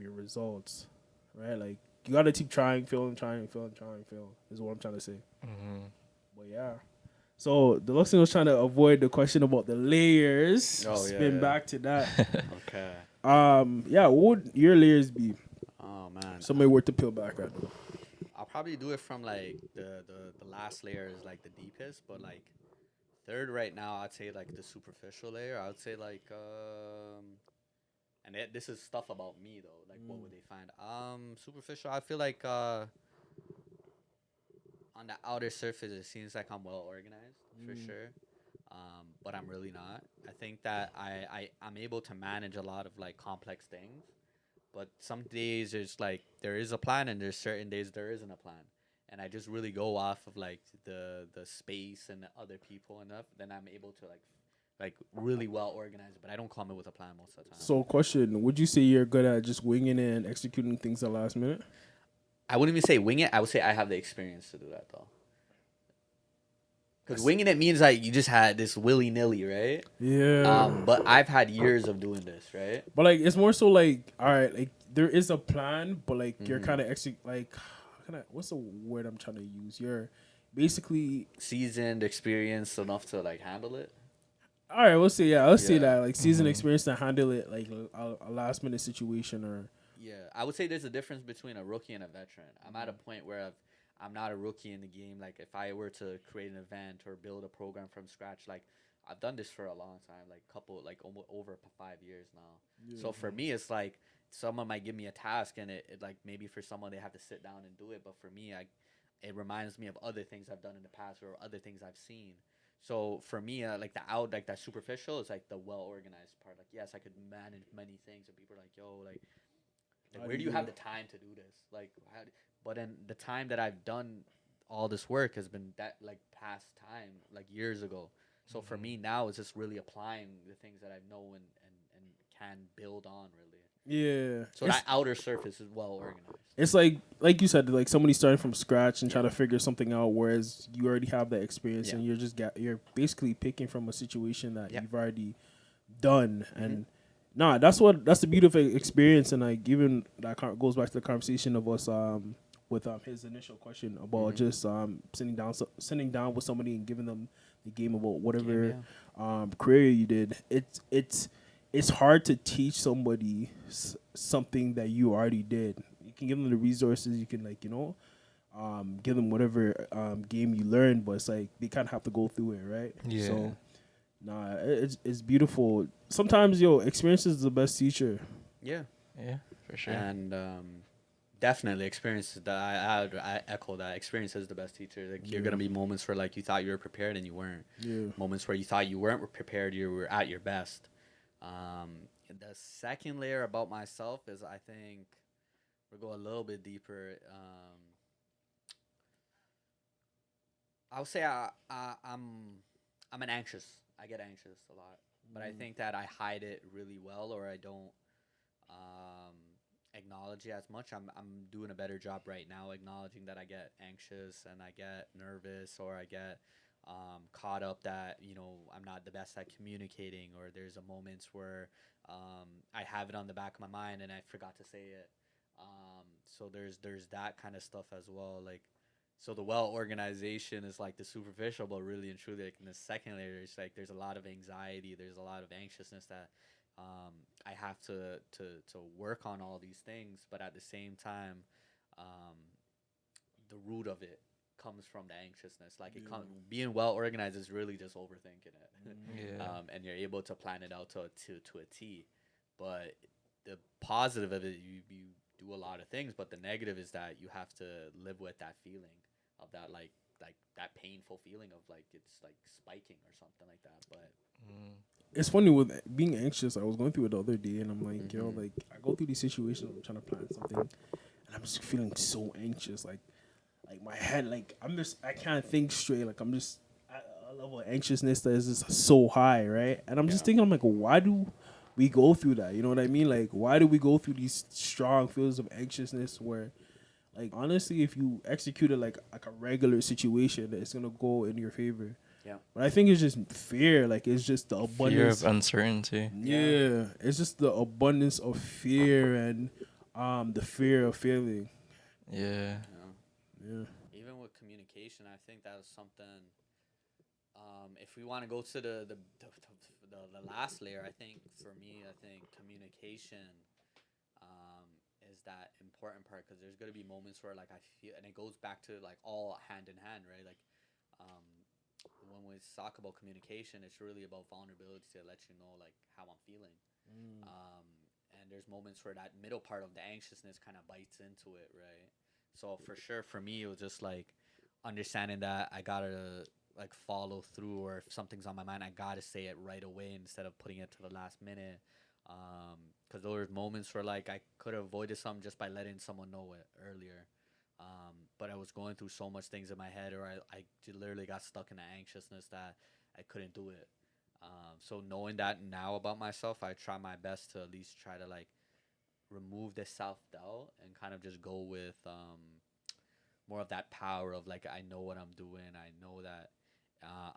your results, right? Like you gotta keep trying, failing, is what I'm trying to say. Mm-hmm. But yeah. So the Deluxe was trying to avoid the question about the layers. Oh, yeah, Spin yeah. back to that. Okay. Yeah, what would your layers be? Oh man. Somebody were to peel back right now. I'll probably do it from like the last layer is like the deepest, but like third right now I'd say like the superficial layer. I would say like and this is stuff about me though. Like what would they find? Superficial. I feel like on the outer surface it seems like I'm well organized for sure. But I'm really not. I think that I'm able to manage a lot of like complex things. But some days there's like there is a plan and there's certain days there isn't a plan. And I just really go off of like the space and the other people enough, then I'm able to like really well organize it. But I don't come in with a plan most of the time. So, question: would you say you're good at just winging it and executing things at the last minute? I wouldn't even say wing it. I would say I have the experience to do that though. Because winging it means like you just had this willy nilly, right? Yeah. But I've had years of doing this, right? But like, it's more so like, all right, like there is a plan, but like you're kind of what's the word I'm trying to use? You're basically Seasoned, experienced enough to like handle it. all right. We'll say let's say Yeah. that like seasoned experience to handle it like a last minute situation or Yeah, I would say there's a difference between a rookie and a veteran. I'm at a point where I'm not a rookie in the game. Like if I were to create an event or build a program from scratch, like I've done this for a long time, like almost over 5 years now. Yeah. So for me, it's like someone might give me a task and it like maybe for someone they have to sit down and do it, but for me, it reminds me of other things I've done in the past or other things I've seen. So for me, like like that superficial is like the well organized part. Like yes, I could manage many things, and people are like, yo, like where do you have the time to do this? Like, but then the time that I've done all this work has been that like past time, like years ago. So for me now, it's just really applying the things that I know and can build on really. yeah. So that outer surface is well organized. It's like you said, like somebody starting from scratch and trying to figure something out, whereas you already have that experience and you're basically picking from a situation that you've already done and. Nah, that's the beautiful experience, and like even that goes back to the conversation of us with his initial question about just sitting down with somebody and giving them the game about whatever career you did. It's hard to teach somebody something that you already did. You can give them the resources, you can give them whatever game you learned, but it's like they kind of have to go through it, right? Yeah. So. Nah, it's beautiful. Sometimes, experience is the best teacher. Yeah. Yeah, for sure. And definitely experience that I echo that. Experience is the best teacher. Like you're gonna be moments where like you thought you were prepared and you weren't. Yeah. Moments where you thought you weren't prepared, you were at your best. The second layer about myself is I think we'll go a little bit deeper. I would say I'm an anxious. I get anxious a lot, but I think that I hide it really well, or I don't acknowledge it as much. I'm doing a better job right now acknowledging that I get anxious and I get nervous, or I get caught up that I'm not the best at communicating, or there's a moments where I have it on the back of my mind and I forgot to say it. So there's that kind of stuff as well, like. So the well organization is like the superficial, but really and truly, like in the second layer, it's like there's a lot of anxiety, there's a lot of anxiousness that I have to work on all these things, but at the same time, the root of it comes from the anxiousness. Like being well organized is really just overthinking it, and you're able to plan it out to a T. But the positive of it, you do a lot of things, but the negative is that you have to live with that feeling of that like that painful feeling of like it's like spiking or something like that. But it's funny with being anxious. I was going through it the other day, and I'm like, like I go through these situations. I'm trying to plan something, and I'm just feeling so anxious. Like my head, like I can't think straight. Like I'm just at a level of anxiousness that is just so high, right? And I'm just thinking, I'm like, why do we go through that? You know what I mean? Like, why do we go through these strong feelings of anxiousness where, like, honestly, if you execute it like a regular situation, it's going to go in your favor. Yeah. But I think it's just fear. Like, it's just the abundance. Fear of uncertainty. Yeah. It's just the abundance of fear and the fear of failing. Yeah. Yeah. Even with communication, I think that was something. If we want to go to the last layer, I think for me, I think communication is that important part because there's gonna be moments where like I feel, and it goes back to like all hand in hand, right? Like um, when we talk about communication, it's really about vulnerability to let you know like how I'm feeling. Um, and there's moments where that middle part of the anxiousness kind of bites into it, right? So for sure, for me, it was just like understanding that I gotta like follow through, or if something's on my mind, I gotta say it right away instead of putting it to the last minute. Because there were moments where like I could have avoided something just by letting someone know it earlier. But I was going through so much things in my head, or I literally got stuck in the anxiousness that I couldn't do it. So knowing that now about myself, I try my best to at least try to like remove the self doubt and kind of just go with more of that power of like I know what I'm doing. I know that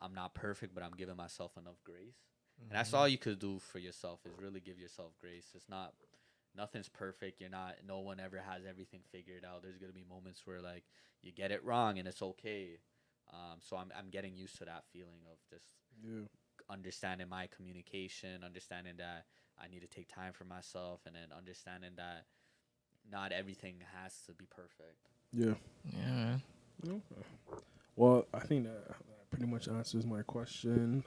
I'm not perfect, but I'm giving myself enough grace. And that's all you could do for yourself is really give yourself grace. It's not nothing's perfect. You're not. No one ever has everything figured out. There's gonna be moments where like you get it wrong and it's okay. So I'm getting used to that feeling of just Yeah. understanding my communication, understanding that I need to take time for myself, and then understanding that not everything has to be perfect. Yeah. Yeah, man. Okay. Well, I think that pretty much answers my question.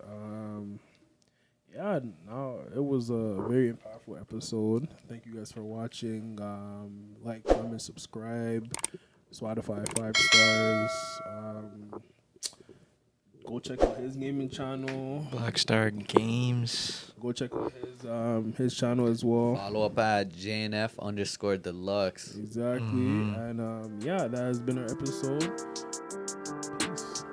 Yeah, no, it was a very impactful episode. Thank you guys for watching. Like, comment, subscribe. Spotify 5 stars. Go check out his gaming channel. BlckkStar Games. Go check out his channel as well. Follow up at JNF_Delux. Exactly. Mhm. And yeah, that has been our episode. Peace.